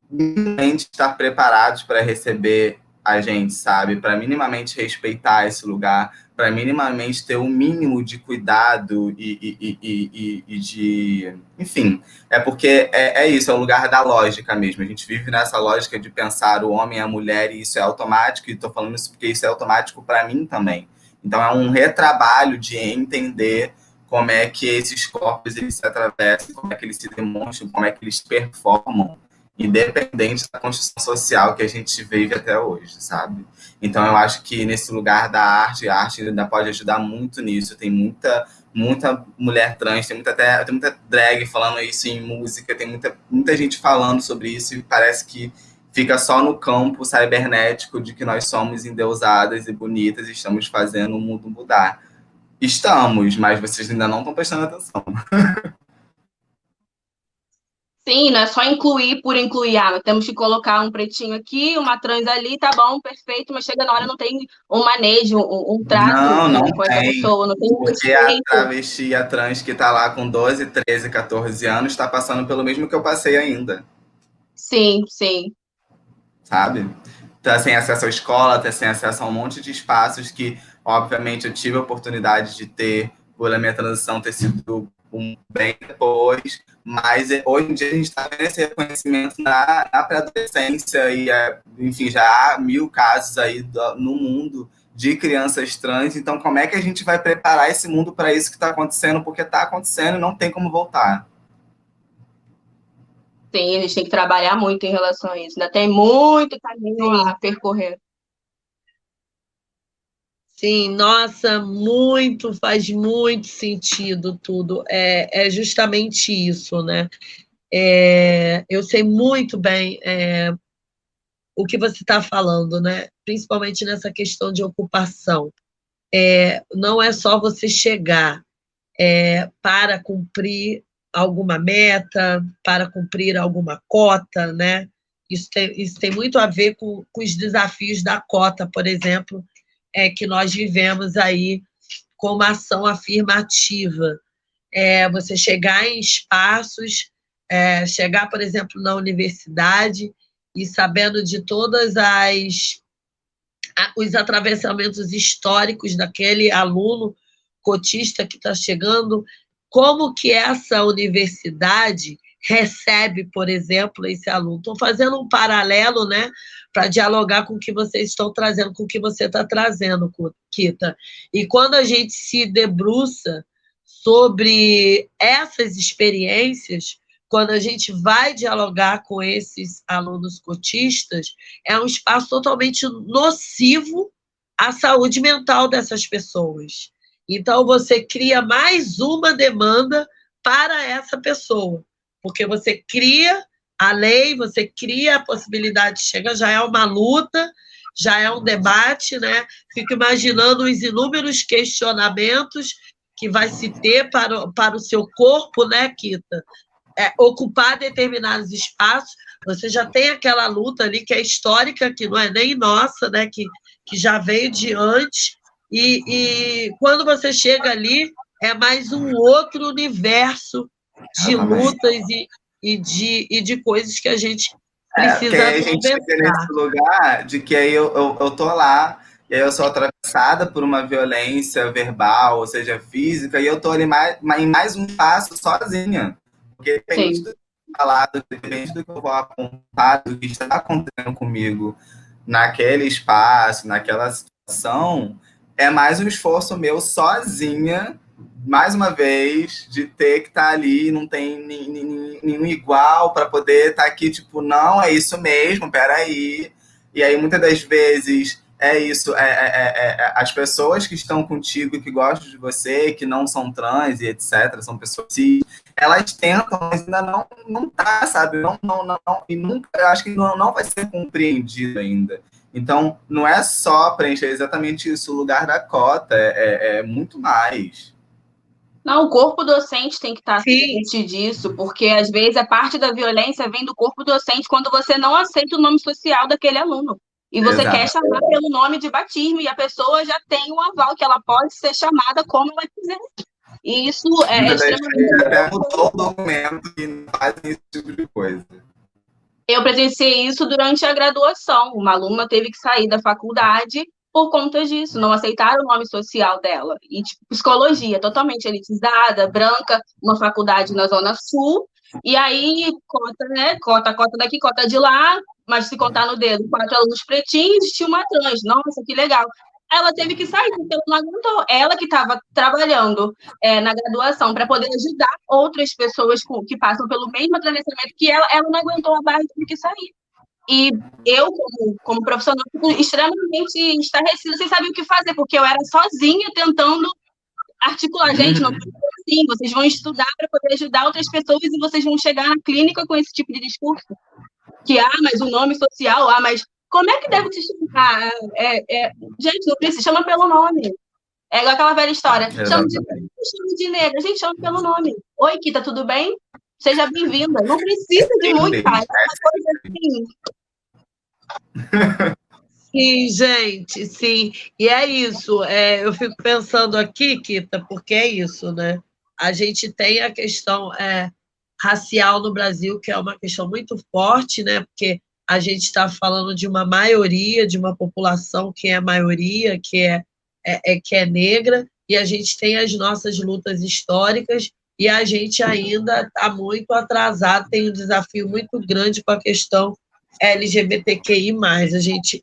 minimamente estar preparados para receber a gente, sabe? Para minimamente respeitar esse lugar, para minimamente ter um mínimo de cuidado e de... Enfim, porque é isso, é o lugar da lógica mesmo. A gente vive nessa lógica de pensar o homem e a mulher, e isso é automático, e estou falando isso porque isso é automático para mim também. Então, é um retrabalho de entender como é que esses corpos eles se atravessam, como é que eles se demonstram, como é que eles performam, independente da construção social que a gente vive até hoje, sabe? Então, eu acho que nesse lugar da arte, a arte ainda pode ajudar muito nisso. Tem muita mulher trans, tem muita drag falando isso em música, tem muita gente falando sobre isso, e parece que fica só no campo cibernético de que nós somos endeusadas e bonitas e estamos fazendo o mundo mudar. Estamos, mas vocês ainda não estão prestando atenção. Sim, não é só incluir por incluir. Nós temos que colocar um pretinho aqui, uma trans ali, tá bom, perfeito, mas chega na hora não tem um manejo, um trato Não com essa tem. pessoa, não tem um Porque a respeito. travesti e a trans que está lá com 12, 13, 14 anos está passando pelo mesmo que eu passei ainda, Sim, sim. sabe? Tá sem acesso à escola, tá sem acesso a um monte de espaços que, obviamente, eu tive a oportunidade de ter por a minha transição ter sido bem depois, mas hoje em dia a gente está vendo esse reconhecimento na pré-adolescência e, enfim, já há 1000 casos aí no mundo de crianças trans. Então, como é que a gente vai preparar esse mundo para isso que está acontecendo? Porque está acontecendo e não tem como voltar. Sim, a gente tem que trabalhar muito em relação a isso. Ainda tem muito caminho a percorrer. Sim, nossa, faz muito sentido tudo. É justamente isso, né? Eu sei muito bem o que você está falando, né? Principalmente nessa questão de ocupação. Não é só você chegar para cumprir alguma meta, para cumprir alguma cota, né? Isso tem muito a ver com os desafios da cota, por exemplo, que nós vivemos aí como ação afirmativa. Você chegar em espaços, chegar, por exemplo, na universidade e sabendo de todas os atravessamentos históricos daquele aluno cotista que está chegando, como que essa universidade recebe, por exemplo, esse aluno. Estou fazendo um paralelo, né, para dialogar com o que vocês estão trazendo, com o que você está trazendo, Kita. E quando a gente se debruça sobre essas experiências, quando a gente vai dialogar com esses alunos cotistas, é um espaço totalmente nocivo a saúde mental dessas pessoas. Então, você cria mais uma demanda para essa pessoa, porque você cria a lei, você cria a possibilidade, chega, já é uma luta, já é um debate, né? Fico imaginando os inúmeros questionamentos que vai se ter para o seu corpo, né, Kita? Ocupar determinados espaços, você já tem aquela luta ali que é histórica, que não é nem nossa, né, que já veio de antes, e quando você chega ali, é mais um outro universo de lutas e de coisas que a gente precisa porque aí a gente chega nesse lugar de que aí eu tô lá, e aí eu sou atravessada por uma violência verbal, ou seja, física, e eu tô ali em mais um passo sozinha. Porque depende do que eu falado, depende do que eu vou apontar, do que está acontecendo comigo naquele espaço, naquela situação, é mais um esforço meu sozinha, mais uma vez, de ter que estar ali, não tem nenhum igual para poder estar aqui, tipo, não, é isso mesmo, peraí. E aí, muitas das vezes, é isso, as pessoas que estão contigo e que gostam de você, que não são trans e etc., são pessoas cis, elas tentam, mas ainda não tá, sabe? Não, e nunca, eu acho que não vai ser compreendido ainda. Então, não é só preencher exatamente isso, o lugar da cota, é muito mais. Não, o corpo docente tem que estar ciente disso, porque às vezes a parte da violência vem do corpo docente quando você não aceita o nome social daquele aluno. E você quer chamar pelo nome de batismo, e a pessoa já tem um aval que ela pode ser chamada como ela quiser. E isso é extremamente... Até mudou o documento e não fazem esse tipo de coisa. Eu presenciei isso durante a graduação. Uma aluna teve que sair da faculdade por conta disso, não aceitaram o nome social dela. E, tipo, psicologia, totalmente elitizada, branca, uma faculdade na Zona Sul, e aí, cota, né? Cota daqui, cota de lá, mas se contar no dedo, 4 alunos pretinhos, tinha uma trans. Nossa, que legal. Ela teve que sair, porque ela não aguentou. Ela que estava trabalhando na graduação para poder ajudar outras pessoas que passam pelo mesmo atravessamento que ela não aguentou a barra e teve que sair. E eu, como profissional, fico extremamente estarrecida, sem saber o que fazer, porque eu era sozinha tentando articular. Gente, não é assim, vocês vão estudar para poder ajudar outras pessoas e vocês vão chegar na clínica com esse tipo de discurso. Que, mas o nome social, mas como é que deve te chamar? Gente, não precisa, chama pelo nome. É igual aquela velha história. Chama de negra, gente, chama pelo nome. Oi, Kita, tudo bem? Seja bem-vinda. Não precisa de muito, é uma coisa assim. Sim, gente, sim. E é isso. Eu fico pensando aqui, Kita, porque é isso, né? A gente tem a questão racial no Brasil, que é uma questão muito forte, né? Porque a gente está falando de uma maioria, de uma população que é maioria, que é negra, e a gente tem as nossas lutas históricas, e a gente ainda está muito atrasado, tem um desafio muito grande com a questão LGBTQI+,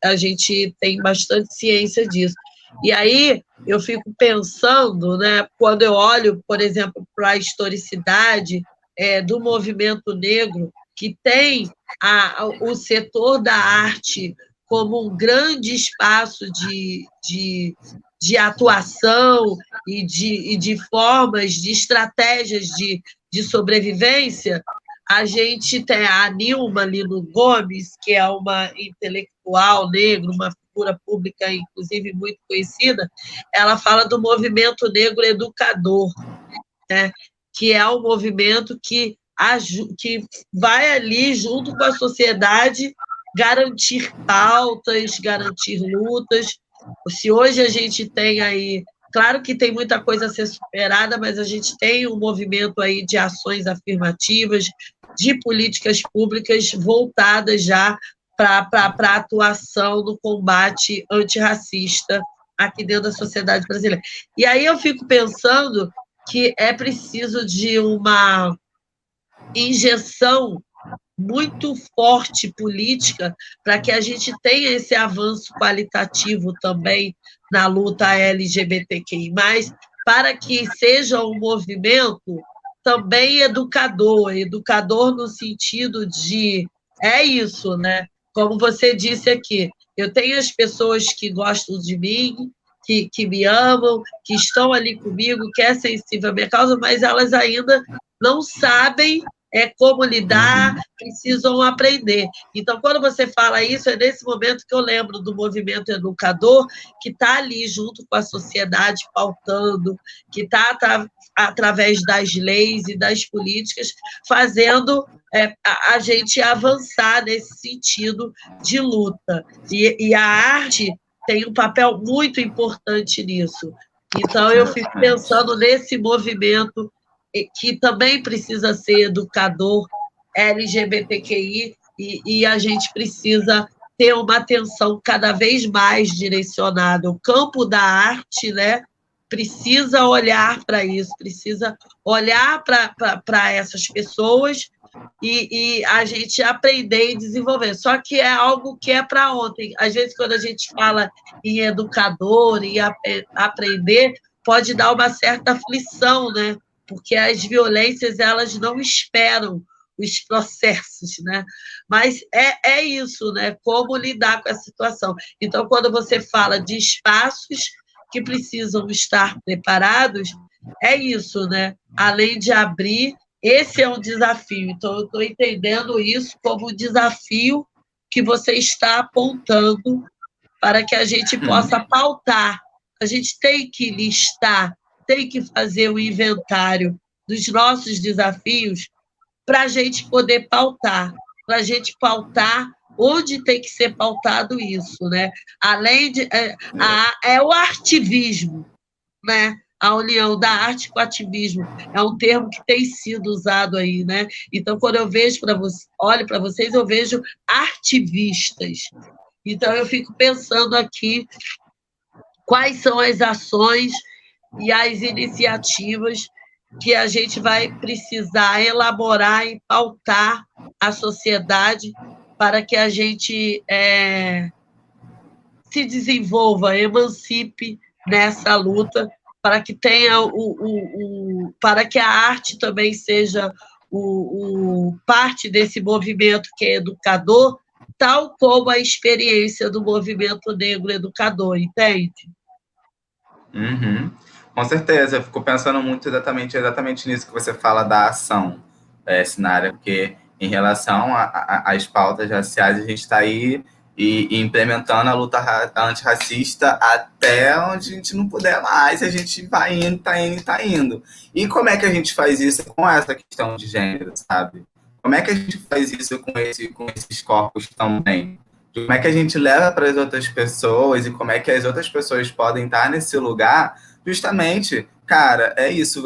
a gente tem bastante ciência disso. E aí eu fico pensando, né, quando eu olho, por exemplo, para a historicidade do movimento negro, que tem o setor da arte como um grande espaço de atuação e de formas, de estratégias de sobrevivência. A gente tem a Nilma Lino Gomes, que é uma intelectual negra, uma figura pública, inclusive, muito conhecida. Ela fala do movimento negro educador, né? Que é um movimento que vai ali, junto com a sociedade, garantir pautas, garantir lutas. Se hoje a gente tem aí... Claro que tem muita coisa a ser superada, mas a gente tem um movimento aí de ações afirmativas, de políticas públicas voltadas já para a atuação no combate antirracista aqui dentro da sociedade brasileira. E aí eu fico pensando que é preciso de uma injeção muito forte política para que a gente tenha esse avanço qualitativo também na luta LGBTQI+, para que seja um movimento também educador no sentido de... É isso, né? Como você disse aqui, Eu tenho as pessoas que gostam de mim, que me amam, que estão ali comigo, que é sensível à minha causa, mas elas ainda não sabem como lidar, precisam aprender. Então, quando você fala isso, é nesse momento que eu lembro do movimento educador, que está ali junto com a sociedade, pautando, que está através das leis e das políticas, fazendo a gente avançar nesse sentido de luta. E a arte tem um papel muito importante nisso. Então, eu fico pensando nesse movimento que também precisa ser educador LGBTQI, e a gente precisa ter uma atenção cada vez mais direcionada. O campo da arte, né, precisa olhar para isso, precisa olhar para essas pessoas e a gente aprender e desenvolver. Só que é algo que é para ontem. Às vezes, quando a gente fala em educador, em aprender, pode dar uma certa aflição, né? Porque as violências, elas não esperam os processos, né? Mas é isso, né? Como lidar com a situação. Então, quando você fala de espaços que precisam estar preparados, é isso, né? Além de abrir, esse é um desafio. Então, eu estou entendendo isso como um desafio que você está apontando para que a gente possa pautar. A gente tem que listar, tem que fazer o inventário dos nossos desafios para a gente poder pautar, para a gente pautar onde tem que ser pautado isso, né? Além de... É o artivismo, né? A união da arte com o ativismo é um termo que tem sido usado aí, né? Então, quando eu vejo olho para vocês, eu vejo artivistas. Então, eu fico pensando aqui quais são as ações e as iniciativas que a gente vai precisar elaborar e pautar a sociedade para que a gente se desenvolva, emancipe nessa luta, para que tenha para que a arte também seja parte desse movimento que é educador, tal como a experiência do movimento negro educador, entende? Uhum. Com certeza, eu fico pensando muito exatamente nisso que você fala da ação, Sinara, porque em relação às pautas raciais, a gente está aí e implementando a luta antirracista até onde a gente não puder mais, a gente vai indo, tá indo e tá indo. E como é que a gente faz isso com essa questão de gênero, sabe? Como é que a gente faz isso com esses corpos também? Como é que a gente leva para as outras pessoas e como é que as outras pessoas podem estar nesse lugar, justamente, cara, é isso,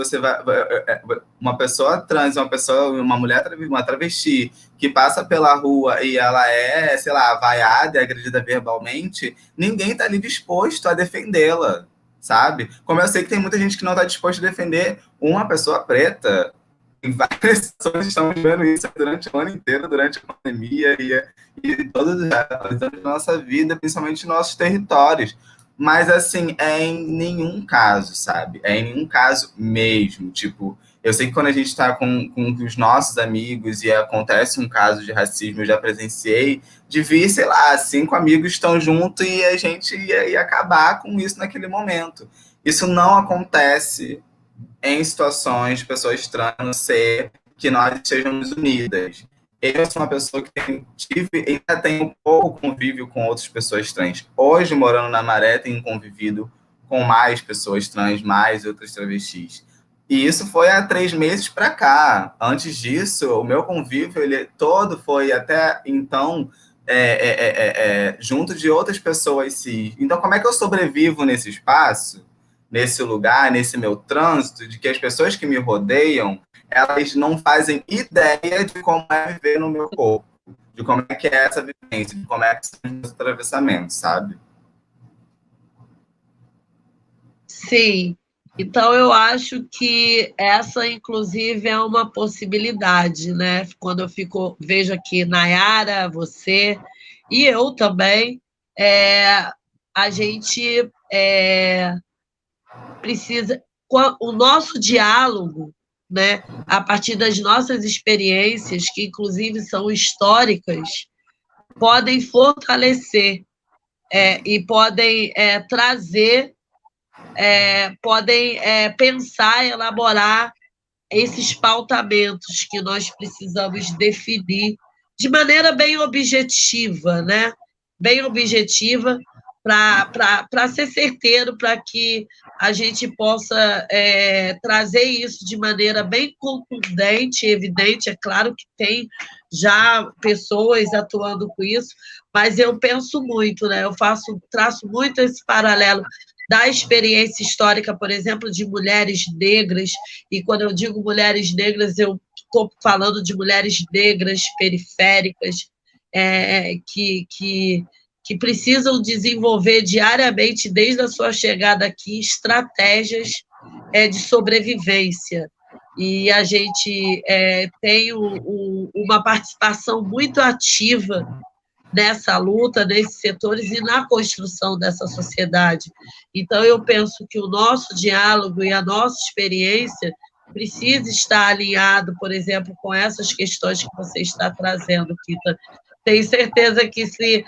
uma pessoa trans, uma mulher, uma travesti, que passa pela rua e ela é, sei lá, vaiada e agredida verbalmente, ninguém está ali disposto a defendê-la, sabe? Como eu sei que tem muita gente que não está disposta a defender uma pessoa preta, em várias pessoas estão vendo isso durante o ano inteiro, durante a pandemia e todos os anos da nossa vida, principalmente nos nossos territórios. Mas, assim, é em nenhum caso, sabe? É em nenhum caso mesmo. Tipo, eu sei que quando a gente está com os nossos amigos e acontece um caso de racismo, eu já presenciei, de vir, sei lá, 5 amigos estão juntos e a gente ia acabar com isso naquele momento. Isso não acontece em situações de pessoas trans ser que nós estejamos unidas. Eu sou uma pessoa que ainda tenho um pouco convívio com outras pessoas trans. Hoje, morando na Maré, tenho convivido com mais pessoas trans, mais outras travestis. E isso foi há 3 meses para cá. Antes disso, o meu convívio ele todo foi até então junto de outras pessoas cis. Então, como é que eu sobrevivo nesse espaço, nesse lugar, nesse meu trânsito, de que as pessoas que me rodeiam, elas não fazem ideia de como é viver no meu corpo, de como é que é essa vivência, de como é que são os meus atravessamentos, sabe? Sim. Então, eu acho que essa, inclusive, é uma possibilidade, né? Quando eu vejo aqui Nayara, você, e eu também, a gente precisa... O nosso diálogo, né, a partir das nossas experiências, que inclusive são históricas, podem fortalecer e podem trazer, podem pensar, elaborar esses pautamentos que nós precisamos definir de maneira bem objetiva, né? Bem objetiva, para ser certeiro, para que a gente possa trazer isso de maneira bem contundente, evidente. É claro que tem já pessoas atuando com isso, mas eu penso muito, né? Eu traço muito esse paralelo da experiência histórica, por exemplo, de mulheres negras, e quando eu digo mulheres negras, eu estou falando de mulheres negras periféricas, que precisam desenvolver diariamente, desde a sua chegada aqui, estratégias de sobrevivência. E a gente tem uma participação muito ativa nessa luta, nesses setores e na construção dessa sociedade. Então, eu penso que o nosso diálogo e a nossa experiência precisa estar alinhado, por exemplo, com essas questões que você está trazendo, Kita. Tenho certeza que se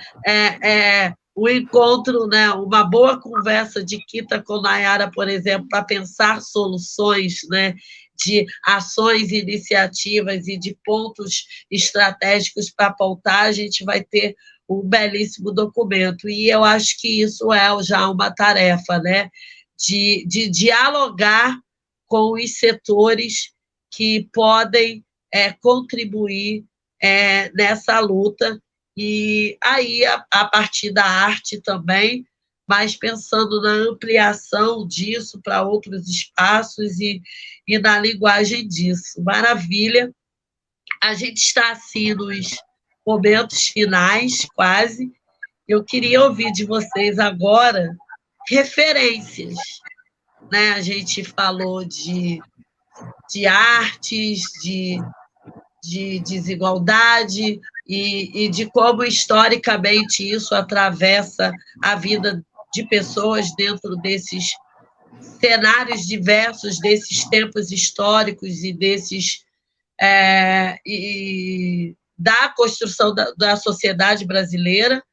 o encontro, né, uma boa conversa de Kita com Nayara, por exemplo, para pensar soluções, né, de ações, iniciativas e de pontos estratégicos para pautar, a gente vai ter um belíssimo documento. E eu acho que isso é já uma tarefa, né, de dialogar com os setores que podem contribuir nessa luta, e aí, a partir da arte também, mas pensando na ampliação disso para outros espaços e na linguagem disso. Maravilha. A gente está, assim, nos momentos finais, quase. Eu queria ouvir de vocês agora referências, né? A gente falou de artes, de desigualdade e de como, historicamente, isso atravessa a vida de pessoas dentro desses cenários diversos, desses tempos históricos e da construção da sociedade brasileira,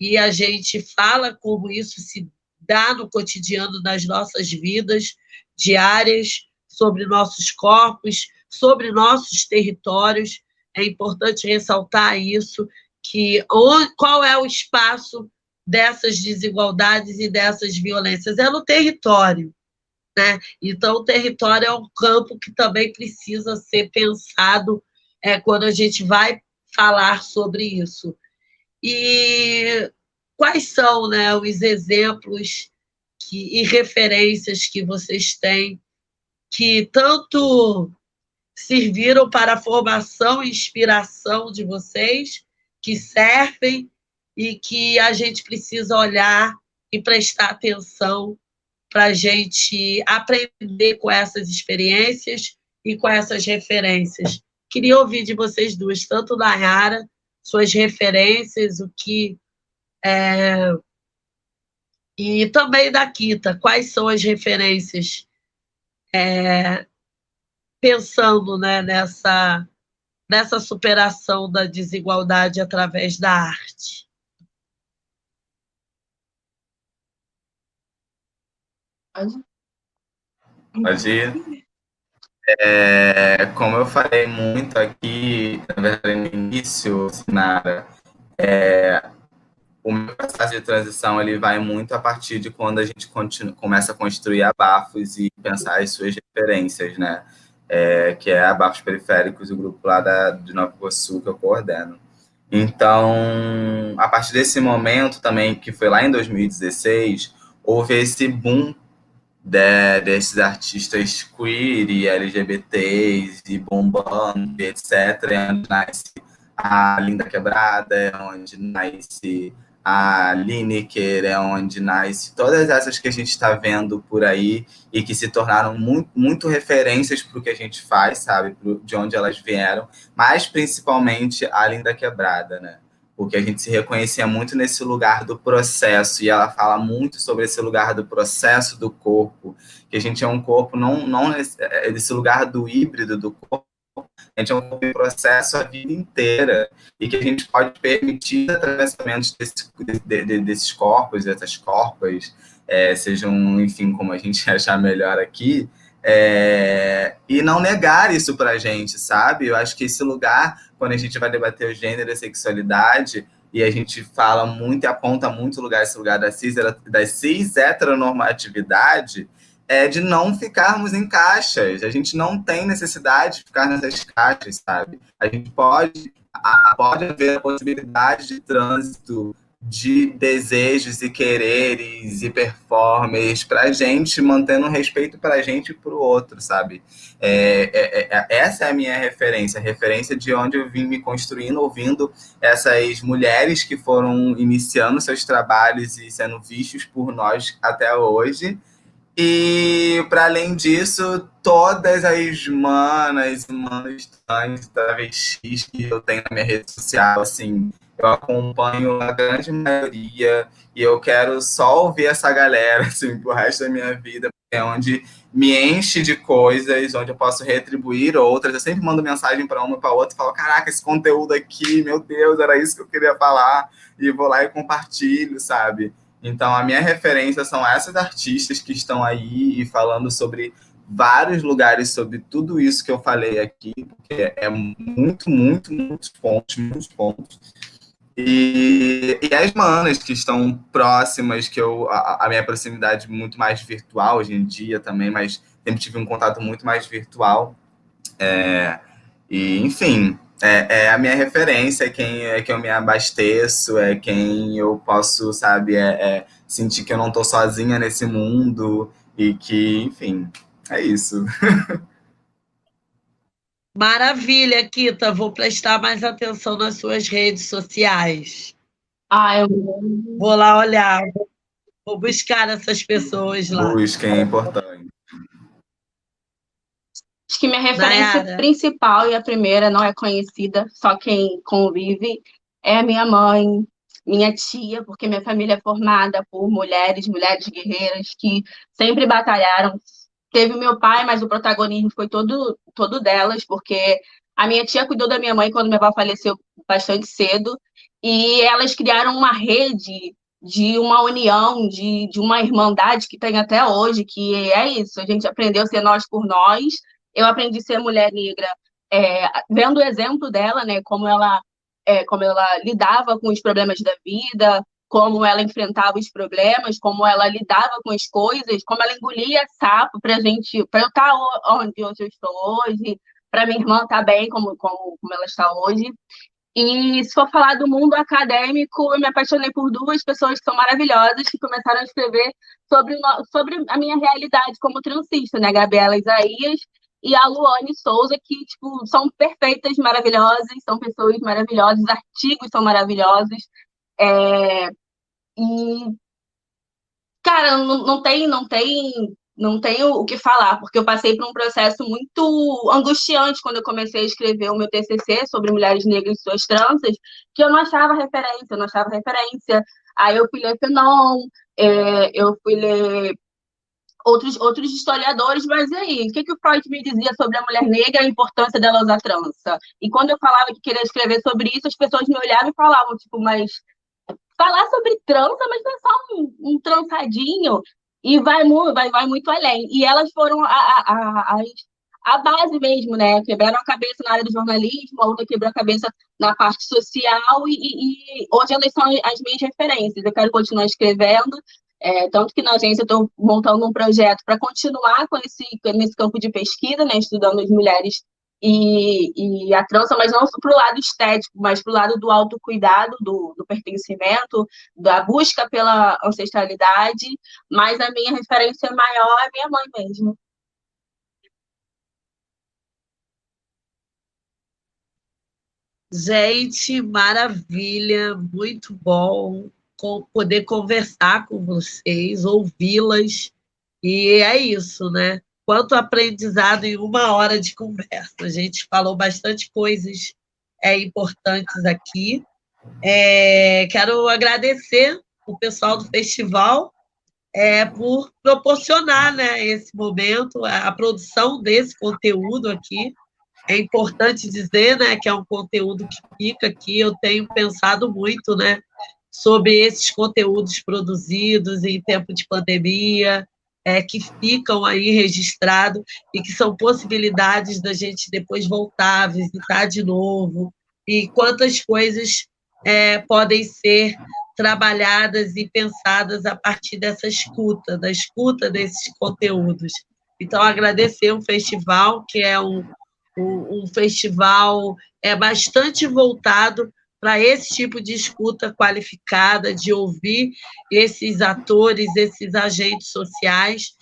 e a gente fala como isso se dá no cotidiano das nossas vidas diárias, sobre nossos corpos, sobre nossos territórios. É importante ressaltar isso, qual é o espaço dessas desigualdades e dessas violências? É no território, né? Então, o território é um campo que também precisa ser pensado quando a gente vai falar sobre isso. E quais são, né, os exemplos e referências que vocês têm que tanto serviram para a formação e inspiração de vocês, que servem e que a gente precisa olhar e prestar atenção para a gente aprender com essas experiências e com essas referências? Queria ouvir de vocês duas, tanto Nayara, suas referências, e também da Kita, quais são as referências, pensando, né, nessa superação da desigualdade através da arte. Pode ir. Como eu falei muito aqui, na verdade, no início, Sinara, o meu processo de transição ele vai muito a partir de quando a gente começa a construir abafos e pensar as suas referências, né? Que é Abafos Periféricos, o grupo lá de Nova Iguaçu que eu coordeno. Então, a partir desse momento também, que foi lá em 2016, houve esse boom desses artistas queer e LGBTs e bombando, etc. É onde nasce a Linda Quebrada, é onde nasce a Lineker, é onde nasce todas essas que a gente está vendo por aí e que se tornaram muito, muito referências para o que a gente faz, sabe? De onde elas vieram, mas principalmente a Linda Quebrada, né? Porque a gente se reconhecia muito nesse lugar do processo, e ela fala muito sobre esse lugar do processo do corpo, que a gente é um corpo, não esse lugar do híbrido do corpo, A gente é um processo a vida inteira e que a gente pode permitir atravessamentos desses corpos, dessas corpas, sejam, enfim, como a gente achar melhor aqui, e não negar isso para a gente, sabe? Eu acho que esse lugar, quando a gente vai debater o gênero e a sexualidade, e a gente fala muito e aponta muito esse lugar da cis heteronormatividade, de não ficarmos em caixas. A gente não tem necessidade de ficar nessas caixas, sabe? A gente pode haver a possibilidade de trânsito de desejos e quereres e performers para a gente, mantendo respeito para a gente e para o outro, sabe? Essa é a minha referência, a referência de onde eu vim me construindo, ouvindo essas mulheres que foram iniciando seus trabalhos e sendo vistos por nós até hoje. E, para além disso, todas as manas, manos trans, travestis que eu tenho na minha rede social, assim, eu acompanho a grande maioria e eu quero só ouvir essa galera, assim, pro resto da minha vida, porque é onde me enche de coisas, onde eu posso retribuir outras. Eu sempre mando mensagem para uma e para outra e falo, caraca, esse conteúdo aqui, meu Deus, era isso que eu queria falar, e vou lá e compartilho, sabe? Então, a minha referência são essas artistas que estão aí e falando sobre vários lugares, sobre tudo isso que eu falei aqui, porque é muitos pontos, muitos pontos. E as manas que estão próximas, que a minha proximidade muito mais virtual hoje em dia também, mas sempre tive um contato muito mais virtual. E, enfim, é a minha referência, quem eu me abasteço, é quem eu posso, sabe, sentir que eu não estou sozinha nesse mundo e que, enfim, é isso. Maravilha, Kita. Vou prestar mais atenção nas suas redes sociais. Ah, eu Vou lá olhar, vou buscar essas pessoas lá. Busquem, é importante. acho que minha referência Nayara, principal e a primeira não é conhecida, só quem convive é a minha mãe, minha tia, porque minha família é formada por mulheres guerreiras que sempre batalharam. Teve o meu pai, mas o protagonismo foi todo delas, porque a minha tia cuidou da minha mãe quando meu pai faleceu bastante cedo, e elas criaram uma rede de uma união, de uma irmandade que tem até hoje, que é isso, a gente aprendeu a ser nós por nós. Eu aprendi a ser mulher negra vendo o exemplo dela, né, como ela lidava com os problemas da vida, como ela enfrentava os problemas, como ela lidava com as coisas, como ela engolia sapo para eu estar onde hoje eu estou hoje, para minha irmã estar bem como ela está hoje. E se for falar do mundo acadêmico, eu me apaixonei por duas pessoas que são maravilhosas, que começaram a escrever sobre a minha realidade como transista, né? A Gabriela Isaías e a Luane Souza, que tipo, são perfeitas, maravilhosas, são pessoas maravilhosas, os artigos são maravilhosos. É, e, cara, não tenho o que falar, porque eu passei por um processo muito angustiante quando eu comecei a escrever o meu TCC sobre mulheres negras e suas tranças, que eu não achava referência, eu não achava referência. Aí eu fui ler Fanon, eu fui ler outros historiadores, mas e aí? O que o Freud me dizia sobre a mulher negra e a importância dela usar trança? E quando eu falava que queria escrever sobre isso, as pessoas me olhavam e falavam, tipo, mas falar sobre trança, mas não é só um trançadinho, e vai muito além. E elas foram a base mesmo, né? Quebraram a cabeça na área do jornalismo, a outra quebrou a cabeça na parte social, e hoje elas são as minhas referências. Eu quero continuar escrevendo, tanto que na agência eu estou montando um projeto para continuar nesse campo de pesquisa, né? Estudando as mulheres e a trança, mas não para o lado estético, mas para o lado do autocuidado, do pertencimento, da busca pela ancestralidade, mas a minha referência maior é minha mãe mesmo. gente, maravilha, muito bom poder conversar com vocês, ouvi-las, e é isso, né? Quanto aprendizado em 1 hora de conversa. A gente falou bastante coisas importantes aqui. Quero agradecer o pessoal do festival por proporcionar, né, esse momento, a produção desse conteúdo aqui. é importante dizer, né, que é um conteúdo que fica aqui. Eu tenho pensado muito, né, sobre esses conteúdos produzidos em tempo de pandemia, que ficam aí registrados e que são possibilidades da gente depois voltar, visitar de novo, e quantas coisas podem ser trabalhadas e pensadas a partir dessa escuta, da escuta desses conteúdos. Então, agradecer o festival, que é um festival bastante voltado para esse tipo de escuta qualificada, de ouvir esses atores, esses agentes sociais,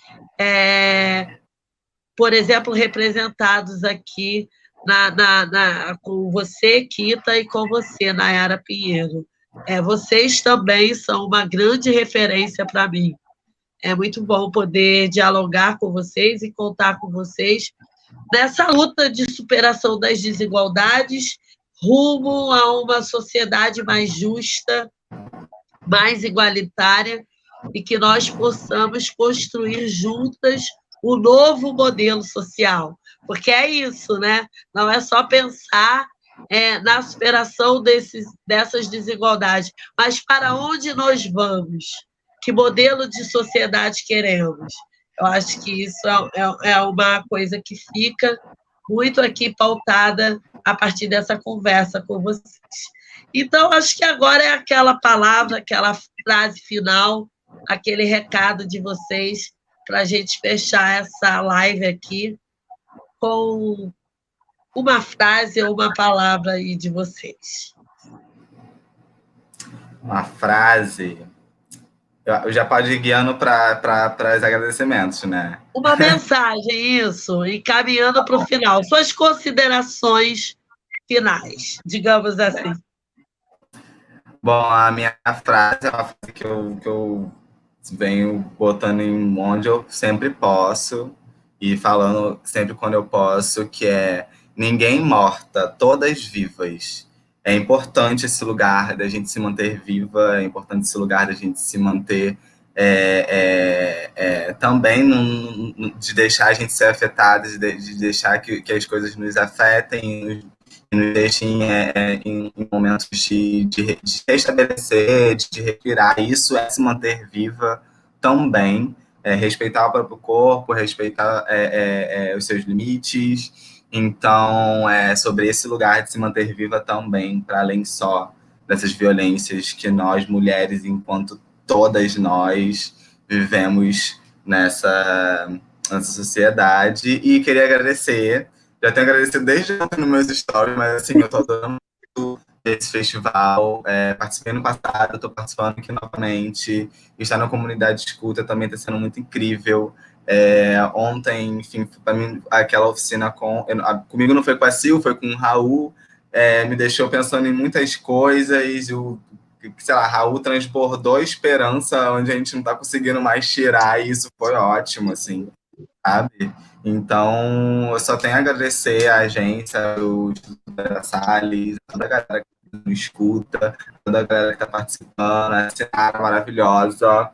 por exemplo, representados aqui com você, Kita, e com você, Nayara Pinheiro. Vocês também são uma grande referência para mim. É muito bom poder dialogar com vocês e contar com vocês nessa luta de superação das desigualdades rumo a uma sociedade mais justa, mais igualitária, e que nós possamos construir juntas o novo modelo social. Porque é isso, né? Não é só pensar na superação dessas desigualdades, mas para onde nós vamos? Que modelo de sociedade queremos? Eu acho que isso é uma coisa que fica muito aqui pautada a partir dessa conversa com vocês. Então, acho que agora é aquela palavra, aquela frase final, aquele recado de vocês para a gente fechar essa live aqui com uma frase ou uma palavra aí de vocês. Uma frase. Eu já pode ir guiando para os agradecimentos, né? Uma mensagem, isso, encaminhando para o final. Suas considerações finais, digamos assim. Bom, a minha frase é uma frase que eu venho botando em onde eu sempre posso e falando sempre quando eu posso, que é: ninguém morta, todas vivas. É importante esse lugar da gente se manter viva, é importante esse lugar da gente se manter também de deixar a gente ser afetada, de deixar que as coisas nos afetem, nos deixem em momentos de restabelecer, de respirar. Isso é se manter viva também, respeitar o próprio corpo, respeitar os seus limites. Então, sobre esse lugar de se manter viva também, para além só dessas violências que nós, mulheres, enquanto todas nós, vivemos nessa sociedade. E queria agradecer, já tenho agradecido desde ontem nos meus stories, mas assim, eu estou adorando muito esse festival, participei no passado, estou participando aqui novamente, estar na comunidade de escuta também está sendo muito incrível. Ontem, enfim, para mim, aquela oficina comigo não foi com a Sil, foi com o Raul, me deixou pensando em muitas coisas. Sei lá, Raul transbordou esperança onde a gente não está conseguindo mais tirar, e isso foi ótimo, assim, sabe? Então, eu só tenho a agradecer a agência, o Instituto da Salles, toda a galera que nos escuta, toda a galera que está participando, a Sinara maravilhosa.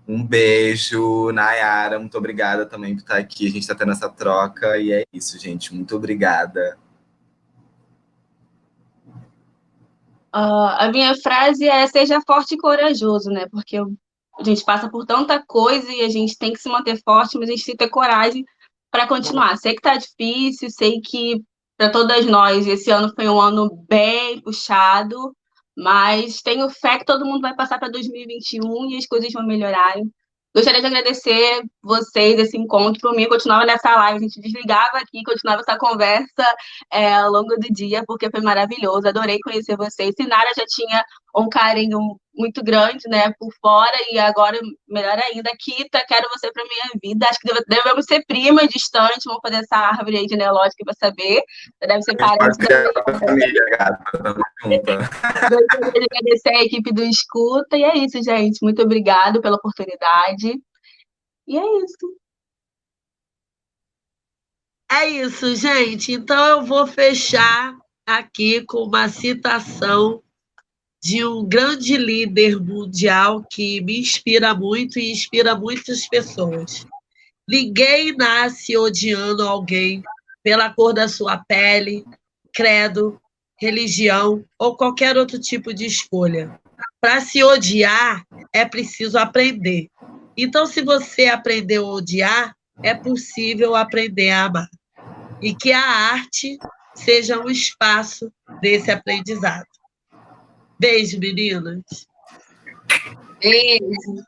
Um beijo, Nayara, muito obrigada também por estar aqui. A gente está tendo essa troca e é isso, gente. Muito obrigada. A minha frase é: seja forte e corajoso, né? Porque a gente passa por tanta coisa e a gente tem que se manter forte, mas a gente tem que ter coragem para continuar. Sei que tá difícil, sei que para todas nós esse ano foi um ano bem puxado, mas tenho fé que todo mundo vai passar para 2021 e as coisas vão melhorar. Gostaria de agradecer vocês, esse encontro. Por mim, eu continuava nessa live, a gente desligava aqui, continuava essa conversa ao longo do dia, porque foi maravilhoso. Adorei conhecer vocês. Sinara já tinha um carinho muito grande, né, por fora, e agora, melhor ainda, Kita, quero você para minha vida. Acho que devemos ser primas distantes, vamos fazer essa árvore aí genealógica para saber. Deve ser parente da família, gata, tamo junto. Gostaria de agradecer a equipe do Escuta, e é isso, gente. Muito obrigada pela oportunidade. E é isso. É isso, gente. Então, eu vou fechar aqui com uma citação de um grande líder mundial que me inspira muito e inspira muitas pessoas. Ninguém nasce odiando alguém pela cor da sua pele, credo, religião ou qualquer outro tipo de escolha. Para se odiar, é preciso aprender. Então, se você aprendeu a odiar, é possível aprender a amar. E que a arte seja um espaço desse aprendizado. Beijo, meninas. Beijo.